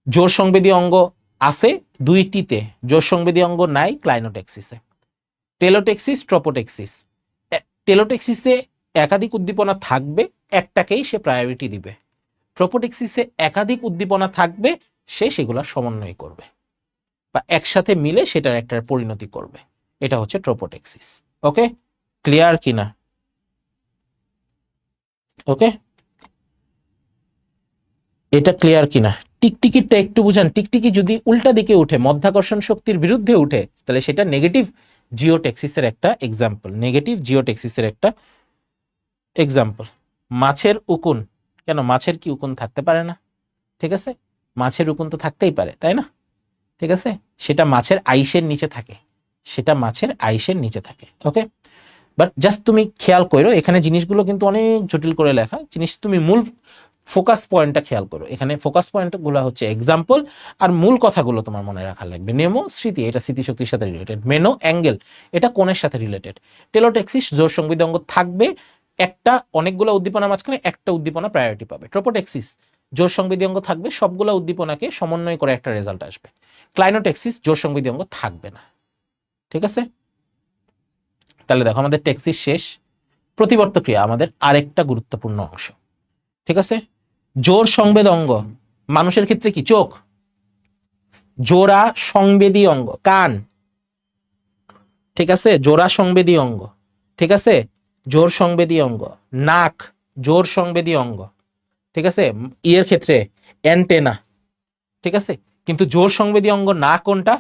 জোর সংবেদী অঙ্গ আছে দুইটিতে, জোর সংবেদী অঙ্গ নাই ক্লাইনোট্যাক্সিসে। টেলোট্যাক্সিস, ট্রোপোট্যাক্সিস। টেলোট্যাক্সিসে একাধিক উদ্দীপনা থাকবে, একটাকেই সে প্রায়োরিটি দিবে। ট্রোপোট্যাক্সিসে একাধিক উদ্দীপনা থাকবে, সে সেগুলো সমন্বয় করবে বা একসাথে মিলে সেটার একটা পরিণতি করবে। এটা হচ্ছে ট্রোপোট্যাক্সিস। ওকে, ক্লিয়ার কিনা? ওকে, এটা ক্লিয়ার কিনা? টিকটিকিটা একটু বুঝান। টিকটিকি যদি উল্টা দিকে উঠে, মধ্যাকর্ষণ শক্তির বিরুদ্ধে উঠে, তাহলে সেটা নেগেটিভ জিওটেক্সিসের একটা এক্সাম্পল। নেগেটিভ জিওটেক্সিসের একটা এক্সাম্পল। মাছের উকুন, কেন মাছের কি উকুন থাকতে পারে না? ঠিক আছে, মাছের উকুন তো থাকতেই পারে, তাই না? ঠিক আছে, সেটা মাছের আইসের নিচে থাকে, সেটা মাছের আইসের নিচে থাকে। ওকে, বাট জাস্ট তুমি খেয়াল করো, এখানে জিনিসগুলো কিন্তু অনেক জটিল করে লেখা জিনিস। তুমি মূল ফোকাস পয়েন্টটা খেয়াল করো। এখানে ফোকাস পয়েন্টগুলো হচ্ছে এক্সাম্পল, আর মূল কথাগুলো তোমার মনে রাখা লাগবে। নেমো স্মৃতি, এটা স্মৃতিশক্তির সাথে রিলেটেড। মেনো অ্যাঙ্গেল, এটা কোণের সাথে রিলেটেড। টেলোট্যাক্সিস জোর সংবেদী অঙ্গ থাকবে, একটা অনেকগুলো উদ্দীপনার মাঝখানে একটা উদ্দীপনা প্রায়োরিটি পাবে। ট্রোপোট্যাক্সিস জোর সংবেদী অঙ্গ থাকবে, সবগুলো উদ্দীপনাকে সমন্বয় করে একটা রেজাল্ট আসবে। ক্লাইনোট্যাক্সিস জোর সংবেদী অঙ্গ থাকবে না। ঠিক আছে, তাহলে দেখো আমাদের ট্যাক্সিস শেষ। প্রতিবর্ত ক্রিয়া আমাদের আরেকটা গুরুত্বপূর্ণ অংশ। ঠিক আছে, জোর সংবেদ অঙ্গ মানুষের ক্ষেত্রে কি? চোখ। জোড়া সংবেদী অঙ্গ কান। ঠিক আছে, জোড়া সংবেদী অঙ্গ। ঠিক আছে, জোর সংবেদী অঙ্গ নাক, জোর সংবেদী অঙ্গ। ঠিক আছে, ইয়ের ক্ষেত্রে অ্যান্টেনা। ঠিক আছে, কিন্তু জোর সংবেদী অঙ্গ না কোনটা?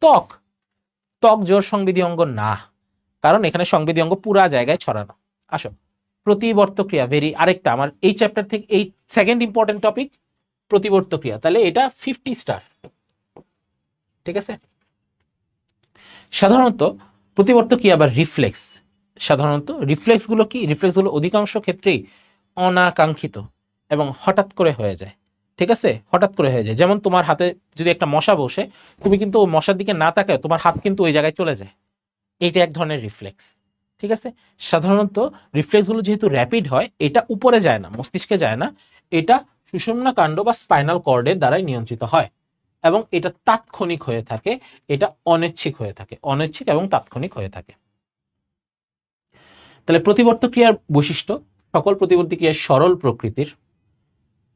ত্বক। ত্বক জোর সংবেদী অঙ্গ না, কারণ এখানে সংবেদী অঙ্গ পুরা জায়গায় ছড়ানো। আসো, প্রতিবর্ত ক্রিয়া আরেকটা আমার এই চ্যাপ্টার থেকে এই সেকেন্ড ইম্পর্টেন্ট টপিক প্রতিবর্ত ক্রিয়া। তাহলে এটা 50 স্টার। ঠিক আছে, সাধারণত প্রতিবর্ত ক্রিয়া বা রিফ্লেক্স, সাধারণত রিফ্লেক্স গুলো কি? রিফ্লেক্স গুলো অধিকাংশ ক্ষেত্রেই অনাকাঙ্ক্ষিত এবং হঠাৎ করে হয়ে যায়। ঠিক আছে, হঠাৎ করে হয়ে যায়। যেমন তোমার হাতে যদি একটা মশা বসে, তুমি কিন্তু মশার দিকে না তাকায় তোমার হাত কিন্তু ওই জায়গায় চলে যায়। এইটা এক ধরনের রিফ্লেক্স। ঠিক আছে, সাধারণত রিফ্লেক্স গুলো যেহেতু র্যাপিড হয়, এটা উপরে যায় না, মস্তিষ্কে যায় না, এটা সুষুম্না কাণ্ড বা স্পাইনাল কর্ডের দ্বারাই নিয়ন্ত্রিত হয় এবং এটা তাৎক্ষণিক হয়ে থাকে, এটা অনৈচ্ছিক হয়ে থাকে, অনৈচ্ছিক এবং তাৎক্ষণিক হয়ে থাকে। তাহলে প্রতিবর্ত ক্রিয়ার বৈশিষ্ট্য, সকল প্রতিবর্তী ক্রিয়া সরল প্রকৃতির,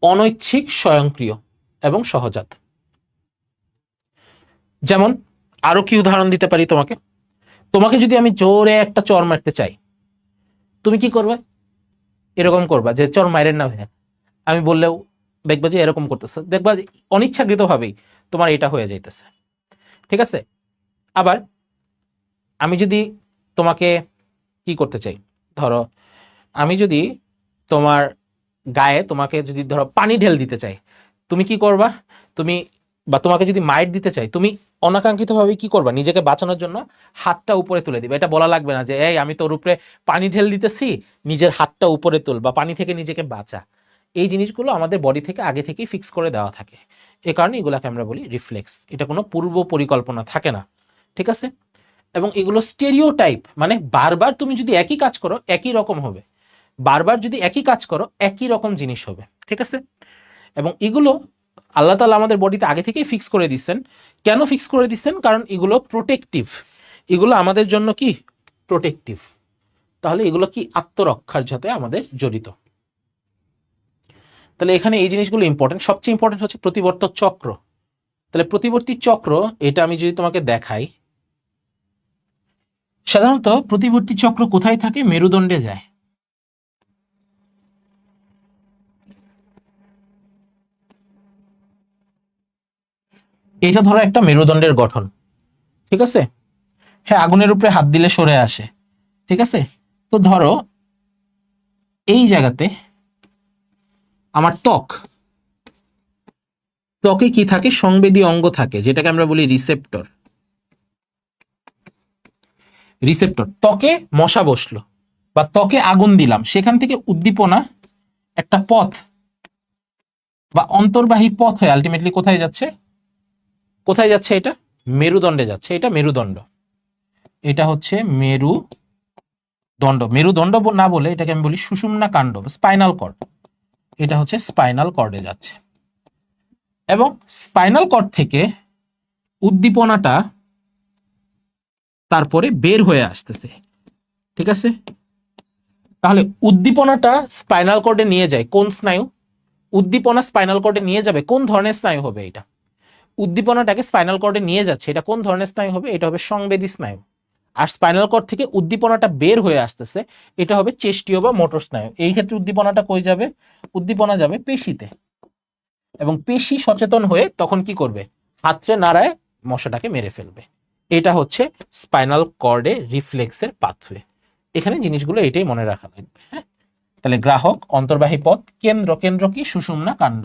অনৈচ্ছিক, স্বয়ংক্রিয় এবং সহজাত। যেমন আরো কি উদাহরণ দিতে পারি তোমাকে, তোমাকে যদি আমি জোরে একটা চর মারতে চাই, তুমি কি করবে? এরকম করবা যে চর মাইরেন না ভাইয়া। আমি বললেও দেখবা যে এরকম করতেছে, দেখবা যে অনিচ্ছাকৃত ভাবেই তোমার এটা হয়ে যাইতেছে। ঠিক আছে? আবার আমি যদি তোমাকে কি করতে চাই, ধরো আমি যদি তোমার গায়ে তোমাকে যদি ধরো পানি ঢেল দিতে চাই, তুমি কি করবা? তুমি বা তোমাকে যদি মাইট দিতে চাই, তুমি অনাকাঙ্ক্ষিত ভাবে কি করবা? নিজেকে বাঁচানোর জন্য হাতটা উপরে তুলে দিবে। এটা বলা লাগবে না যে এই আমি তোর উপরে পানি ঢেল দিতেছি, নিজের হাতটা উপরে তুল বা পানি থেকে নিজেকে বাঁচা। এই জিনিসগুলো আমাদের বডি থেকে আগে থেকেই ফিক্স করে দেওয়া থাকে। এ কারণে এগুলাকে আমরা বলি রিফ্লেক্স। এটা কোনো পূর্ব পরিকল্পনা থাকে না। ঠিক আছে? এবং এগুলো স্টেরিওটাইপ, মানে বারবার তুমি যদি একই কাজ করো একই রকম হবে, বারবার যদি একই কাজ করো একই রকম জিনিস হবে। ঠিক আছে? এবং এগুলো আল্লাহ তাআলা আমাদের বডিতে আগে থেকেই ফিক্স করে দিচ্ছেন। কেন ফিক্স করে দিচ্ছেন? কারণ এগুলো প্রোটেক্টিভ। এগুলো আমাদের জন্য কি প্রোটেক্টিভ। তাহলে এগুলো কি আত্মরক্ষার সাথে আমাদের জড়িত। তাহলে এখানে এই জিনিসগুলো ইম্পর্টেন্ট। সবচেয়ে ইম্পর্টেন্ট হচ্ছে প্রতিবর্ত চক্র। তাহলে প্রতিবর্তী চক্র, এটা আমি যদি তোমাকে দেখাই, সাধারণত প্রতিবর্তী চক্র কোথায় থাকে? মেরুদণ্ডে যায়। এটা ধরো একটা মেরুদণ্ডের গঠন। ঠিক আছে? হ্যাঁ, আগুনের উপরে হাত দিলে সরে আসে। ঠিক আছে? তো ধরো এই জায়গাতে আমার ত্বকে কি থাকে? সংবেদী অঙ্গ থাকে, যেটাকে আমরা বলি রিসেপ্টর। ত্বকে মশা বসলো বা ত্বকে আগুন দিলাম, সেখান থেকে উদ্দীপনা একটা পথ বা অন্তর্বাহী পথ হয়ে আলটিমেটলি কোথায় যাচ্ছে? কোথায় যাচ্ছে এটা? মেরুদণ্ডে যাচ্ছে। এটা মেরুদণ্ড। এটা হচ্ছে মেরুদণ্ড না বলে এটাকে আমি বলি সুষুম্না কাণ্ড, স্পাইনাল কর্ড। এটা হচ্ছে স্পাইনাল কর্ডে যাচ্ছে এবং স্পাইনাল কর্ড থেকে উদ্দীপনাটা তারপরে বের হয়ে আসতেছে। ঠিক আছে? তাহলে উদ্দীপনাটা স্পাইনাল কর্ডে নিয়ে যায় কোন স্নায়ু? উদ্দীপনা স্পাইনাল কর্ডে নিয়ে যাবে কোন ধরনের স্নায়ু হবে? এটা উদ্দীপনাটাকে স্পাইনাল কর্ডে নিয়ে যাচ্ছে, এটা কোন ধরনের স্নায়ু হবে? এটা হবে সংবেদী স্নায়ু। আর স্পাইনাল কর্ড থেকে উদ্দীপনাটা বের হয়ে আসতেছে, এটা হবে চেষ্টীয় বা মোটর স্নায়ু। এই ক্ষেত্রে উদ্দীপনাটা কই যাবে? উদ্দীপনা যাবে পেশিতে, এবং পেশি সচেতন হয়ে তখন কি করবে? হাতড়ে নাড়ায় মশাটাকে মেরে ফেলবে। এটা হচ্ছে স্পাইনাল কর্ডে রিফ্লেক্সের পাথওয়ে। এখানে জিনিসগুলো এটাই মনে রাখা লাগবে। হ্যাঁ, তাহলে গ্রাহক, অন্তর্বাহী পথ, কেন্দ্র কি সুষুম্না কাণ্ড,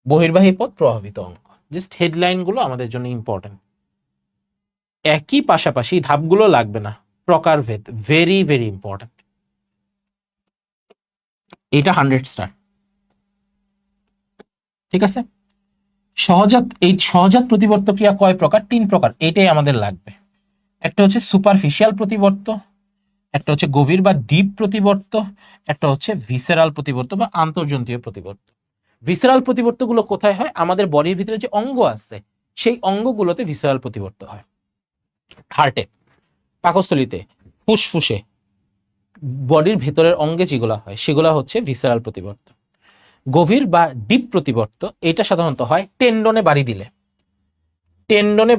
বহির্বাহী পথ প্রভাবিত অঙ্গ। জাস্ট হেডলাইন গুলো আমাদের জন্য ইম্পর্টেন্ট। একই পাশাপাশি ধাপগুলো লাগবে না, প্রকারভেদ ভেরি ভেরি ইম্পর্টেন্ট। এটা 100 স্টার। ঠিক আছে? সহজাত প্রতিবর্ত ক্রিয়া কয় প্রকার? 3 প্রকার। এটাই আমাদের লাগবে। একটা হচ্ছে সুপারফিশিয়াল প্রতিবর্ত, একটা হচ্ছে গভীর বা ডিপ প্রতিবর্ত, একটা হচ্ছে ভিসেরাল প্রতিবর্ত বা আন্তর্জন্তীয় প্রতিবর্ত। ভিসেরাল প্রতিবর্তগুলো কোথায় হয়? আমাদের বডির ভিতরে যে অঙ্গ আছে সেই অঙ্গগুলোতে ভিসেরাল প্রতিবর্ত হয়। হার্টে, পাকস্থলীতে, ফুসফুসে, বডির ভেতরের অঙ্গে যেগুলো হয় সেগুলো হচ্ছে ভিসেরাল প্রতিবর্ত। গভীর বা ডিপ প্রতিবর্ত এটা সাধারণত হয় টেন্ডনে বাড়ি দিলে। টেন্ডনে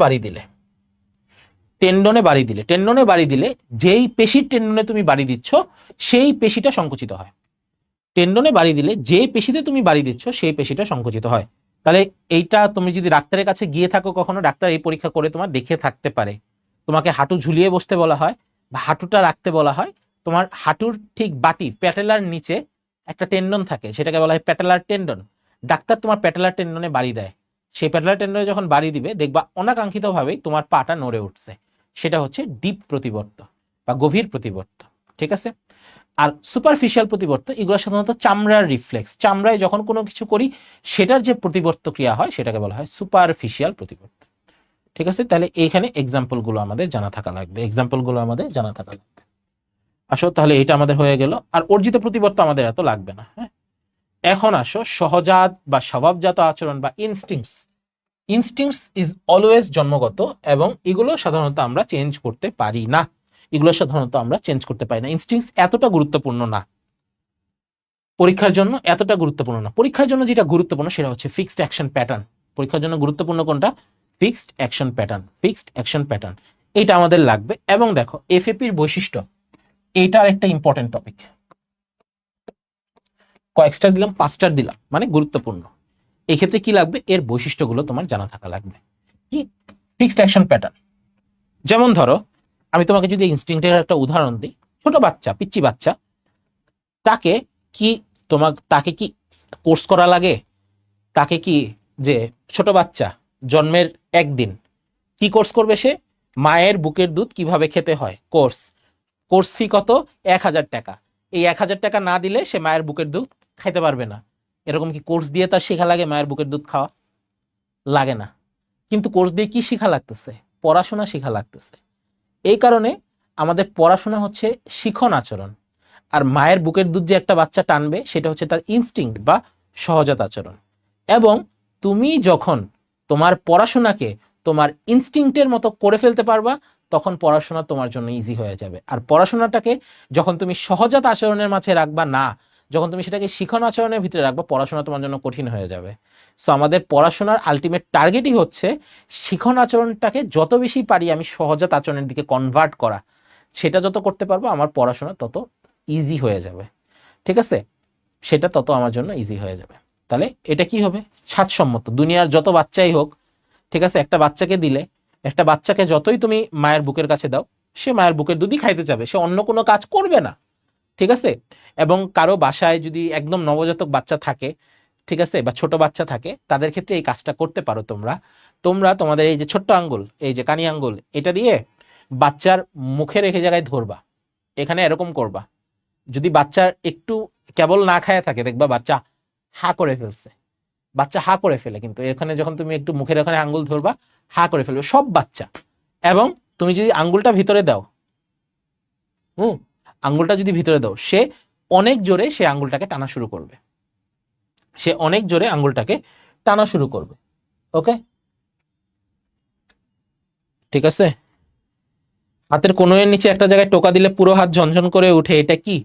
বাড়ি দিলে যেই পেশির টেন্ডনে তুমি বাড়ি দিচ্ছ সেই পেশিটা সংকুচিত হয়। টেন্ডনে বাড়ি দিলে যে পেশিতে তুমি বাড়ি দিচ্ছ সেই পেশিটা সংকুচিত হয়। তাহলে এইটা তুমি যদি ডাক্তারের কাছে গিয়ে থাকো কখনো, ডাক্তার এই পরীক্ষা করে তোমার দেখে থাকতে পারে। তোমাকে হাঁটু ঝুলিয়ে বসতে বলা হয় বা হাঁটুটা রাখতে বলা হয়, তোমার হাঁটুর ঠিক বাটি প্যাটেলার নিচে একটা টেন্ডন থাকে, সেটাকে বলা হয় প্যাটেলার টেন্ডন। ডাক্তার তোমার প্যাটেলার টেন্ডনে বাড়ি দেয়, সেই প্যাটেলার টেন্ডনে যখন বাড়ি দিবে দেখবা অনাকাঙ্ক্ষিতভাবেই তোমার পাটা নড়ে উঠছে। সেটা হচ্ছে ডিপ প্রতিবর্ত বা গভীর প্রতিবর্ত। ঠিক আছে? আর সুপারফিশিয়াল প্রতিবর্ত এগুলো সাধারণত চামড়ার রিফ্লেক্স, চামড়ায় যখন কোনো কিছু করি সেটার যে প্রতিবর্ত ক্রিয়া হয় সেটাকে বলা হয় সুপারফিশিয়াল প্রতিবর্ত। ঠিক আছে? তাহলে এইখানে এক্সাম্পল গুলো আমাদের জানা থাকা লাগবে। আসো তাহলে এটা আমাদের হয়ে গেল। আর অর্জিত প্রতিবর্ত আমাদের এত লাগবে না। হ্যাঁ, এখন আসো সহজাত বা স্বভাবজাত আচরণ বা ইনস্টিংক্টস ইজ অলওয়েজ জন্মগত, এবং এগুলো সাধারণত আমরা চেঞ্জ করতে পারি না। ইনস্টিংক্টস এতটা গুরুত্বপূর্ণ না পরীক্ষার জন্য, পরীক্ষার জন্য যেটা গুরুত্বপূর্ণ সেটা হচ্ছে ফিক্সড অ্যাকশন প্যাটার্ন। পরীক্ষার জন্য গুরুত্বপূর্ণ কোনটা? Fixed action pattern, fixed action pattern এটা আমাদের লাগবে। এবং দেখো এফএপির বৈশিষ্ট্য, এইটার একটা ইম্পর্টেন্ট টপিক, কয়েকটা দিলাম 5টা দিলাম মানে গুরুত্বপূর্ণ। এই ক্ষেত্রে কি লাগবে, এর বৈশিষ্ট্যগুলো তোমার জানা থাকা লাগবে। কি ফিক্সড অ্যাকশন প্যাটার্ন, যেমন ধরো আমি তোমাকে যদি ইনস্টিংক্টের একটা উদাহরণ দিই, ছোট বাচ্চা, পিচ্চি বাচ্চা, তাকে কি কোর্স করা লাগে? তাকে কি, যে ছোট বাচ্চা জন্মের একদিন কি কোর্স করবে সে? মায়ের বুকের দুধ কিভাবে খেতে হয় কোর্স ফি কত? 1000 টাকা। এই 1000 টাকা না দিলে সে মায়ের বুকের দুধ খাইতে পারবে না। এরকম কি কোর্স দিয়ে তার শেখা লাগে মায়ের বুকের দুধ খাওয়া? লাগে না। কিন্তু কোর্স দিয়ে কি শেখা লাগতেছে? পড়াশোনা শেখা লাগতেছে। এই কারণে আমাদের পড়াশোনা হচ্ছে শিখন আচরণ, আর মায়ের বুকের দুধ যে একটা বাচ্চা টানবে সেটা হচ্ছে তার ইনস্টিংক্ট বা সহজাত আচরণ। এবং তুমি যখন তোমার পড়াশোনাকে তোমার ইনস্টিংক্টের মতো করে ফেলতে পারবা, তখন পড়াশোনা তোমার জন্য ইজি হয়ে যাবে। আর পড়াশোনাটাকে যখন তুমি সহজাত আচরণের মাঝে রাখবা না, যখন তুমি সেটাকে শিখন আচরণের ভিতরে রাখবা, পড়াশোনা তোমার জন্য কঠিন হয়ে যাবে। সো আমাদের পড়াশোনার আলটিমেট টার্গেটই হচ্ছে শিখন আচরণটাকে যত বেশি পারি আমি সহজাত আচরণের দিকে কনভার্ট করা। সেটা যত করতে পারবো আমার পড়াশোনা তত ইজি হয়ে যাবে। ঠিক আছে, সেটা তত আমার জন্য ইজি হয়ে যাবে। তাহলে এটা কি হবে? স্বাদসম্মত। দুনিয়ার যত বাচ্চাই হোক, ঠিক আছে, একটা বাচ্চাকে দিলে, একটা বাচ্চাকে যতই তুমি মায়ের বুকের কাছে দাও, সে মায়ের বুকের দুধই খাইতে যাবে, সে অন্য কোনো কাজ করবে না। ঠিক আছে। এবং কারো বাসায় যদি একদম নবজাতক বাচ্চা থাকে, ঠিক আছে, বা ছোট বাচ্চা থাকে, তাদের ক্ষেত্রে এই কাজটা করতে পারো তোমরা। তোমাদের এই যে ছোট্ট আঙ্গুল, এই যে কানি আঙ্গুল, এটা দিয়ে বাচ্চার মুখের এক জায়গায় ধরবা, এখানে এরকম করবা। যদি বাচ্চার একটু কেবল না খায় থাকে, দেখবা বাচ্চা হা করে ফেলছে, বাচ্চা হা করে ফেলে। কিন্তু এখানে যখন তুমি একটু মুখের ওখানে আঙ্গুল ধরবা, হা করে ফেলবে সব বাচ্চা। এবং তুমি যদি আঙ্গুলটা ভিতরে দাও, আঙ্গুলটা যদি ভিতরে দাও, সে অনেক জোরে সে আঙ্গুলটাকে টানা শুরু করবে, সে অনেক জোরে আঙ্গুলটাকে টানা শুরু করবে। ওকে, ঠিক আছে। হাতের কনুইয়ের নিচে একটা জায়গায় টোকা দিলে পুরো হাত ঝনঝন করে উঠে, এটা কি?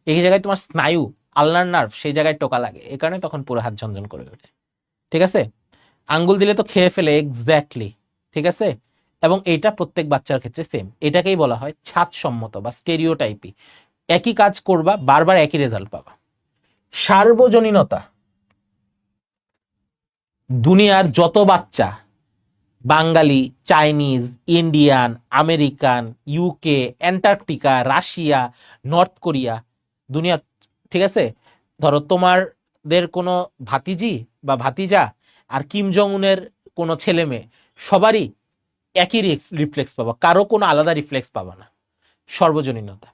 এই জায়গায় তোমার স্নায়ু, আলনার নার্ভ, সেই জায়গায় টোকা লাগে, এই কারণে তখন পুরো হাত ঝনঝন করে ওঠে। ঠিক আছে। আঙ্গুল দিলে তো খেয়ে ফেলে, এক্স্যাক্টলি। ঠিক আছে। এবং এইটা প্রত্যেক বাচ্চার ক্ষেত্রে সেম। এটাকেই বলা হয় ছাদসম্মত বা স্টেরিওটাইপি। একই কাজ করবা, বারবার একই রেজাল্ট পাবা। সার্বজনীনতা, দুনিয়ার যত বাচ্চা, Bengali, Chinese, Indian, American, UK, Antarctica, Russia, North Korea, দুনিয়ার, ঠিক আছে, ধরো তোমাদের কোনো ভাতিজি বা ভাতিজা আর কিম জং উনের কোনো ছেলে মেয়ে, সবারই একই রিফ্লেক্স পাবা, কারো কোনো আলাদা রিফ্লেক্স পাবা না। সর্বজনীনতা,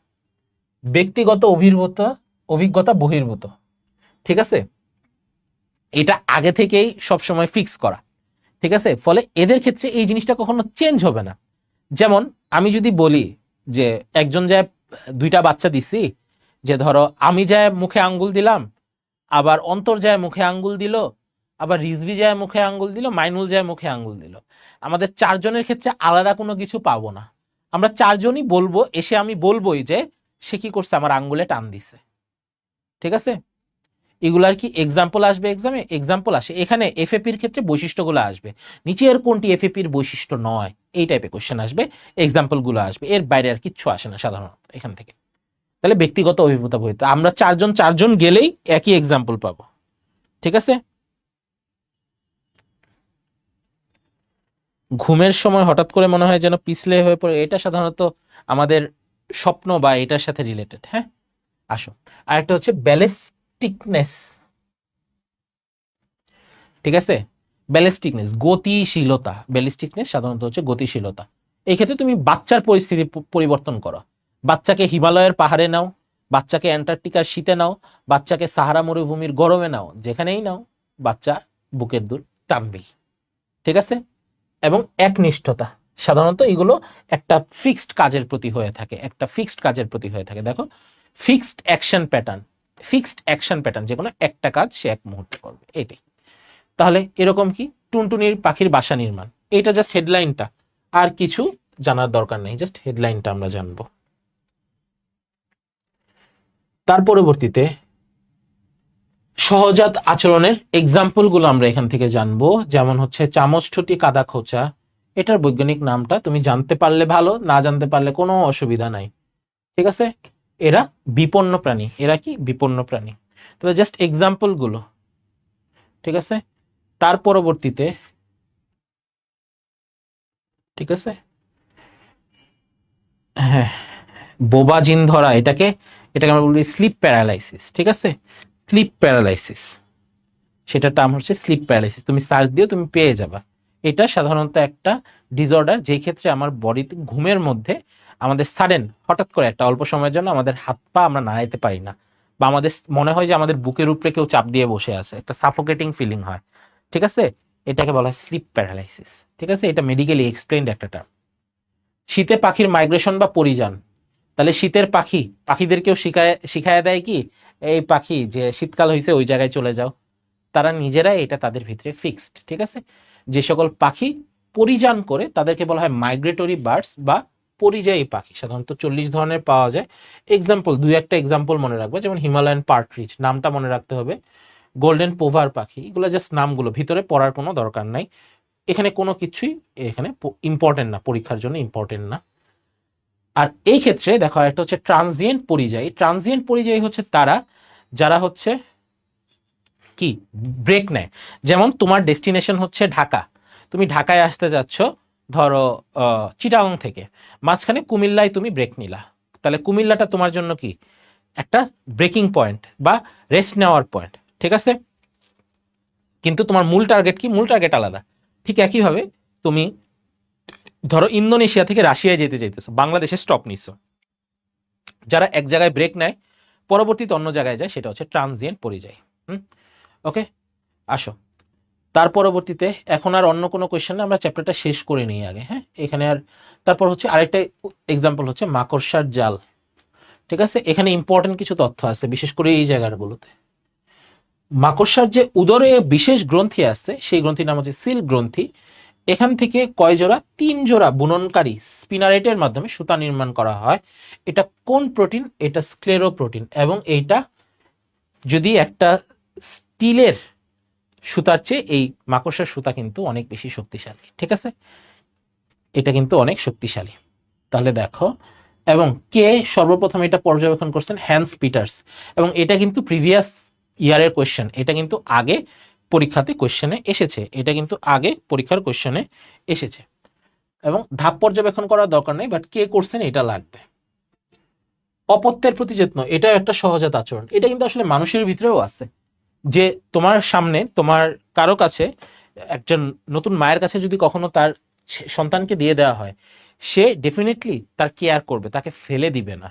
ব্যক্তিগত অভিজ্ঞতা বহির্ভূত। ঠিক আছে, এটা আগে থেকেই সবসময় ফিক্স করা। ঠিক আছে, ফলে এদের ক্ষেত্রে এই জিনিসটা কখনো চেঞ্জ হবে না। যেমন আমি যদি বলি যে একজন যায়, 2টা বাচ্চা দিছি, যে ধরো আমি যায় মুখে আঙ্গুল দিলাম, আবার অন্তর যায় মুখে আঙ্গুল দিল, আবার রিজভি যায় মুখে আঙ্গুল দিল, মাইনুল যায় মুখে আঙ্গুল দিল। আমাদের 4 জনের ক্ষেত্রে আলাদা কোনো কিছু পাবো না। আমরা 4 জনই বলবো, এসে আমি বলবোই যে সে কি করছে, আমার আঙ্গুলে টান দিছে। ঠিক আছে, এগুলার কি এক্সাম্পল আসবে এক্সামে? এক্সাম্পল আসে এখানে। এফএপির ক্ষেত্রে বৈশিষ্ট্যগুলো আসবে, নিচের কোনটি এফএপির বৈশিষ্ট্য নয়, এই টাইপের কোশ্চেন আসবে, এক্সাম্পল গুলো আসবে, এর বাইরে আর কিচ্ছু আসে না সাধারণত এখান থেকে। তাহলে ব্যক্তিগত অভিজ্ঞতা বইতে আমরা 4 জন গেলেই একই এক্সাম্পল পাবো। ঠিক আছে। ঘুমের সময় হঠাৎ করে মনে হয় যেন পিছলে হয়ে পড়ে, এটা সাধারণত আমাদের স্বপ্ন বা এটার সাথে রিলেটেড। হ্যাঁ, আসো আরেকটা হচ্ছে ব্যালিস্টিকনেস। ঠিক আছে, ব্যালিস্টিকনেস গতিশীলতা। ব্যালিস্টিকনেস সাধারণত হচ্ছে গতিশীলতা। এই ক্ষেত্রে তুমি বাচ্চার পরিস্থিতি পরিবর্তন করো। বাচ্চাকে হিমালয়ের পাহাড়ে নাও, বাচ্চাকে অ্যান্টার্কটিকার শীতে নাও, বাচ্চাকে সাহারা মরুভূমির গরমে নাও, যেখানেই নাও বাচ্চা বুকের দুধ টানবেই। ঠিক আছে। এবং একনিষ্ঠতা, সাধারণত এগুলো একটা ফিক্সড কাজের প্রতি হয়ে থাকে, একটা ফিক্সড কাজের প্রতি হয়ে থাকে। দেখো fixed action pattern, fixed action pattern, যে কোনো একটা কাজ সে এক মুহূর্তে করবে, এটাই। তাহলে এরকম কি টুনটুনির পাখির বাসা নির্মাণ, এটা জাস্ট হেডলাইনটা, আর কিছু জানার দরকার নেই, জাস্ট হেডলাইনটা আমরা জানবো। তার পরবর্তীতে সহজাত আচরণের এক্সাম্পল গুলো আমরা এখান থেকে জানবো, যেমন হচ্ছে চামচ ঠুটি কাদা খোঁচা। এটার বৈজ্ঞানিক নামটা তুমি জানতে পারলে ভালো, না জানতে পারলে কোনো অসুবিধা নাই, ঠিক আছে। এরা বিপন্ন প্রাণী। এরা কি বিপন্ন প্রাণী? তাহলে জাস্ট এক্সাম্পল গুলো, ঠিক আছে। তার পরবর্তীতে, ঠিক আছে, হ্যাঁ, বোবা জিন ধরা, এটাকে আমরা বলি স্লিপ প্যারালাইসিস, ঠিক আছে। স্লিপ প্যারালাইসিস, সেটার নাম হচ্ছে স্লিপ প্যারালাইসিস। তুমি সার্চ দিও, তুমি পেয়ে যাবা। এটা সাধারণত একটা ডিসঅর্ডার, যে ক্ষেত্রে আমার বডিতে ঘুমের মধ্যে আমাদের সাডেন হঠাৎ করে একটা অল্প সময়ের জন্য আমাদের হাত পা আমরা নাড়াইতে পারি না, বা আমাদের মনে হয় যে আমাদের বুকের উপরে কেউ চাপ দিয়ে বসে আছে, একটা সাফোকেটিং ফিলিং হয়, ঠিক আছে। এটাকে বলা হয় স্লিপ প্যারালাইসিস, ঠিক আছে। এটা মেডিকেলি এক্সপ্লেইনড একটা টার্ম। শীতে পাখির মাইগ্রেশন বা পরিযান, তাহলে শীতের পাখিদেরকেও শিখায় দেয় কি, এই পাখি যে শীতকাল হয়েছে ওই জায়গায় চলে যাও। তারা নিজেরাই এটা তাদের ভিতরে ফিক্সড, ঠিক আছে। যে সকল পাখি পরিযান করে তাদেরকে বলা হয় মাইগ্রেটরি বার্ডস বা পরিযায়ী পাখি। সাধারণত 40 ধরনের পাওয়া যায়। এক্সাম্পল, দুই একটা এক্সাম্পল মনে রাখবো, যেমন হিমালয়ান পার্ট্রিজ, নামটা মনে রাখতে হবে। গোল্ডেন পোভার পাখি, এগুলো জাস্ট নামগুলো, ভিতরে পড়ার কোনো দরকার নাই। এখানে কোনো কিছুই এখানে ইম্পর্টেন্ট না, পরীক্ষার জন্য ইম্পর্টেন্ট না। আর এই ক্ষেত্রে দেখো একটা হচ্ছে ট্রানজিয়েন্ট পরিযায়ী। ট্রানজিয়েন্ট পরিযায়ী হচ্ছে তারা যারা হচ্ছে কি ব্রেক নেয়। যেমন তোমার ডেস্টিনেশন হচ্ছে ঢাকা, তুমি ঢাকায় আসতে যাচ্ছ ধরো চিটাগং থেকে, মাঝখানে কুমিল্লায় তুমি ব্রেক নিলা, তাহলে কুমিল্লাটা তোমার জন্য কি একটা ব্রেকিং পয়েন্ট বা রেস্ট নেওয়ার পয়েন্ট, ঠিক আছে। কিন্তু তোমার মূল টার্গেট কি, মূল টার্গেট আলাদা। ঠিক একইভাবে তুমি ধরো ইন্দোনেশিয়া থেকে রাশিয়ায় যেতে চাইতেছো, বাংলাদেশে স্টপ নিছো। যারা এক জায়গায় ব্রেক নেয় পরবর্তীতে অন্য জায়গায় যায়, সেটা হচ্ছে ট্রানজিয়েন্ট পরিযায়ী। ওকে, আসো তার পরবর্তীতে। এখন আর অন্য কোনো কোয়েশ্চেন না, আমরা চ্যাপ্টারটা শেষ করে নিই আগে, হ্যাঁ। এখানে আর তারপর হচ্ছে আরেকটা এক্সাম্পল হচ্ছে মাকড়সার জাল, ঠিক আছে। এখানে ইম্পর্টেন্ট কিছু তথ্য আছে, বিশেষ করে এই জায়গাগুলোতে। মাকড়সার যে উদরে বিশেষ গ্রন্থি আছে, সেই গ্রন্থির নাম হচ্ছে সিল্ক গ্রন্থি। এখান থেকে কয় জোড়া? 3 জোড়া বুননকারী স্পিনারেটের মাধ্যমে সুতা নির্মাণ করা হয়। এটা কোন প্রোটিন? এটা স্ক্লেরো প্রোটিন। এবং এইটা যদি একটা স্টিলের সুতার চেয়ে এই মাকড়সার সুতা কিন্তু অনেক বেশি শক্তিশালী, ঠিক আছে। এটা কিন্তু অনেক শক্তিশালী। তাহলে দেখো, এবং কে সর্বপ্রথম এটা পর্যবেক্ষণ করছেন? Hans Peters. এবং এটা কিন্তু প্রিভিয়াস ইয়ারের কোয়েশ্চেন, এটা কিন্তু আগে পরীক্ষাতে কোয়েশ্চেনে এসেছে, এটা কিন্তু আগে পরীক্ষার কোয়েশ্চেনে এসেছে। এবং ধাপ পর্যবেক্ষণ করার দরকার নেই, বাট কে করছেন এটা লাগবে। অপত্যের প্রতি যত্ন, এটা একটা সহজাত আচরণ। এটা কিন্তু আসলে মানুষের ভিতরেও আছে, যে তোমার সামনে তোমার কারো কাছে, একজন নতুন মায়ের কাছে যদি কখনো তার সন্তানকে দিয়ে দেওয়া হয়, সে ডেফিনেটলি তার কেয়ার করবে, তাকে ফেলে দিবে না।